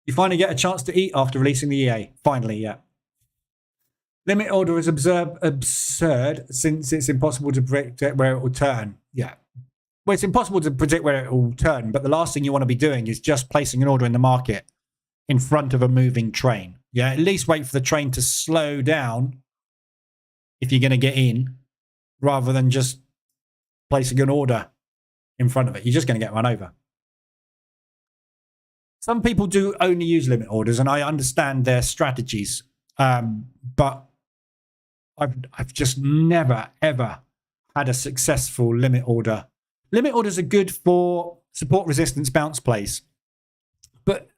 You finally get a chance to eat after releasing the EA. Finally, yeah. Limit order is absurd since it's impossible to predict where it will turn. Yeah. Well, it's impossible to predict where it will turn, but the last thing you want to be doing is just placing an order in the market in front of a moving train. Yeah, at least wait for the train to slow down if you're going to get in, rather than just placing an order in front of it. You're just going to get run over. Some people do only use limit orders, and I understand their strategies. But I've just never ever had a successful limit order. Limit orders are good for support resistance bounce plays, but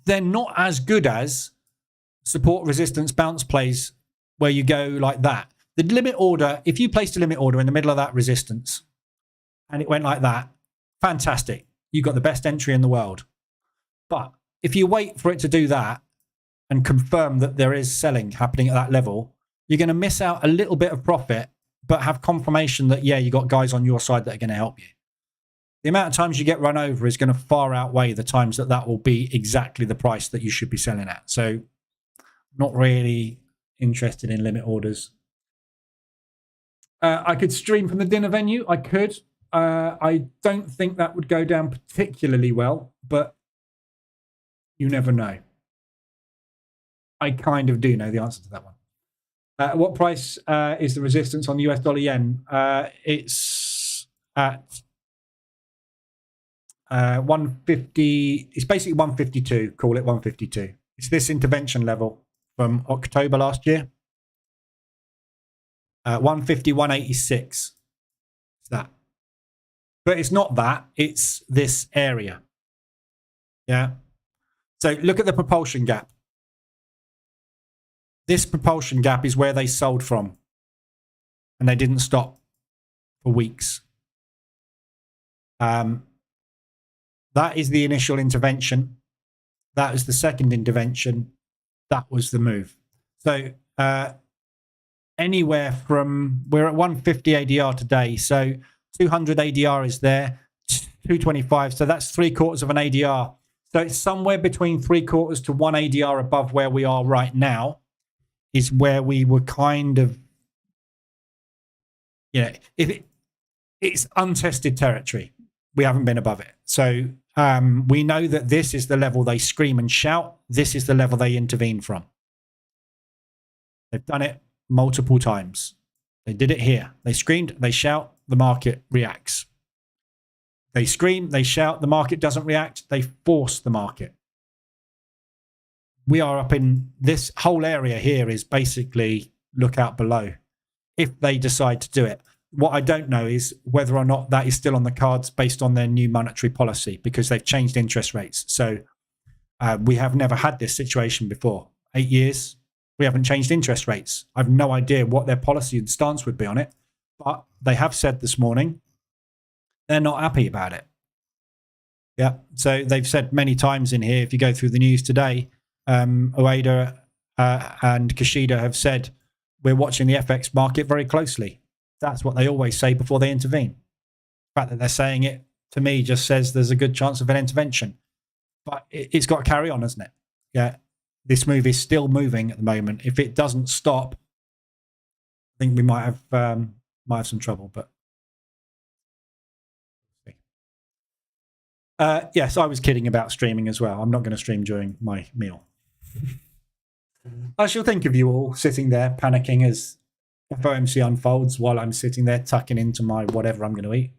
they're not as good as support resistance bounce plays where you go like that. The limit order, if you placed a limit order in the middle of that resistance and it went like that, fantastic. You got the best entry in the world. But if you wait for it to do that and confirm that there is selling happening at that level, you're going to miss out a little bit of profit, but have confirmation that, yeah, you got guys on your side that are going to help you. The amount of times you get run over is going to far outweigh the times that that will be exactly the price that you should be selling at. So not really interested in limit orders. I could stream from the dinner venue. I could. I don't think that would go down particularly well, but you never know. I kind of do know the answer to that one. What price is the resistance on the US dollar yen? It's at 150. It's basically 152. Call it 152. It's this intervention level from October last year. 150, 186. It's that. But it's not that. It's this area. Yeah. So look at the propulsion gap. This propulsion gap is where they sold from. And they didn't stop for weeks. That is the initial intervention. That is the second intervention. That was the move. So anywhere from, we're at 150 ADR today. So 200 ADR is there, 225. So that's 3/4 of an ADR. So it's somewhere between 3/4 to 1 ADR above where we are right now is where we were kind of, it's untested territory. We haven't been above it. So we know that this is the level they scream and shout. This is the level they intervene from. They've done it multiple times. They did it here. They screamed, they shout, the market reacts. They scream, they shout, the market doesn't react. They force the market. We are up in this whole area here is basically look out below if they decide to do it. What I don't know is whether or not that is still on the cards based on their new monetary policy because they've changed interest rates. So we have never had this situation before. 8 years, we haven't changed interest rates. I have no idea what their policy and stance would be on it. But they have said this morning they're not happy about it. Yeah. So they've said many times in here, if you go through the news today, Ueda and Kishida have said, we're watching the FX market very closely. That's what they always say before they intervene. The fact that they're saying it, to me, just says there's a good chance of an intervention. But it's got to carry on, hasn't it? Yeah. This move is still moving at the moment. If it doesn't stop, I think we might have some trouble. But yes, I was kidding about streaming as well. I'm not going to stream during my meal. I shall think of you all sitting there panicking as FOMC unfolds while I'm sitting there tucking into my whatever I'm going to eat.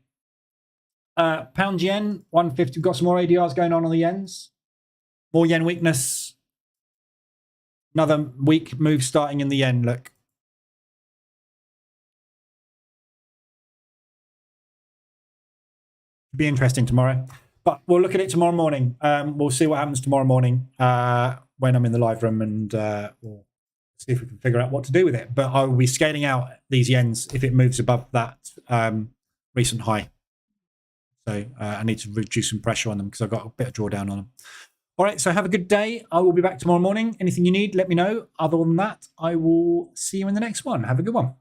Pound yen, 150. We've got some more ADRs going on the yens. More yen weakness. Another weak move starting in the yen. Look. Be interesting tomorrow. But we'll look at it tomorrow morning. We'll see what happens tomorrow morning when I'm in the live room, and we'll see if we can figure out what to do with it. But I will be scaling out these yens if it moves above that recent high. So I need to reduce some pressure on them because I've got a bit of drawdown on them. All right, so have a good day. I will be back tomorrow morning. Anything you need, let me know. Other than that, I will see you in the next one. Have a good one.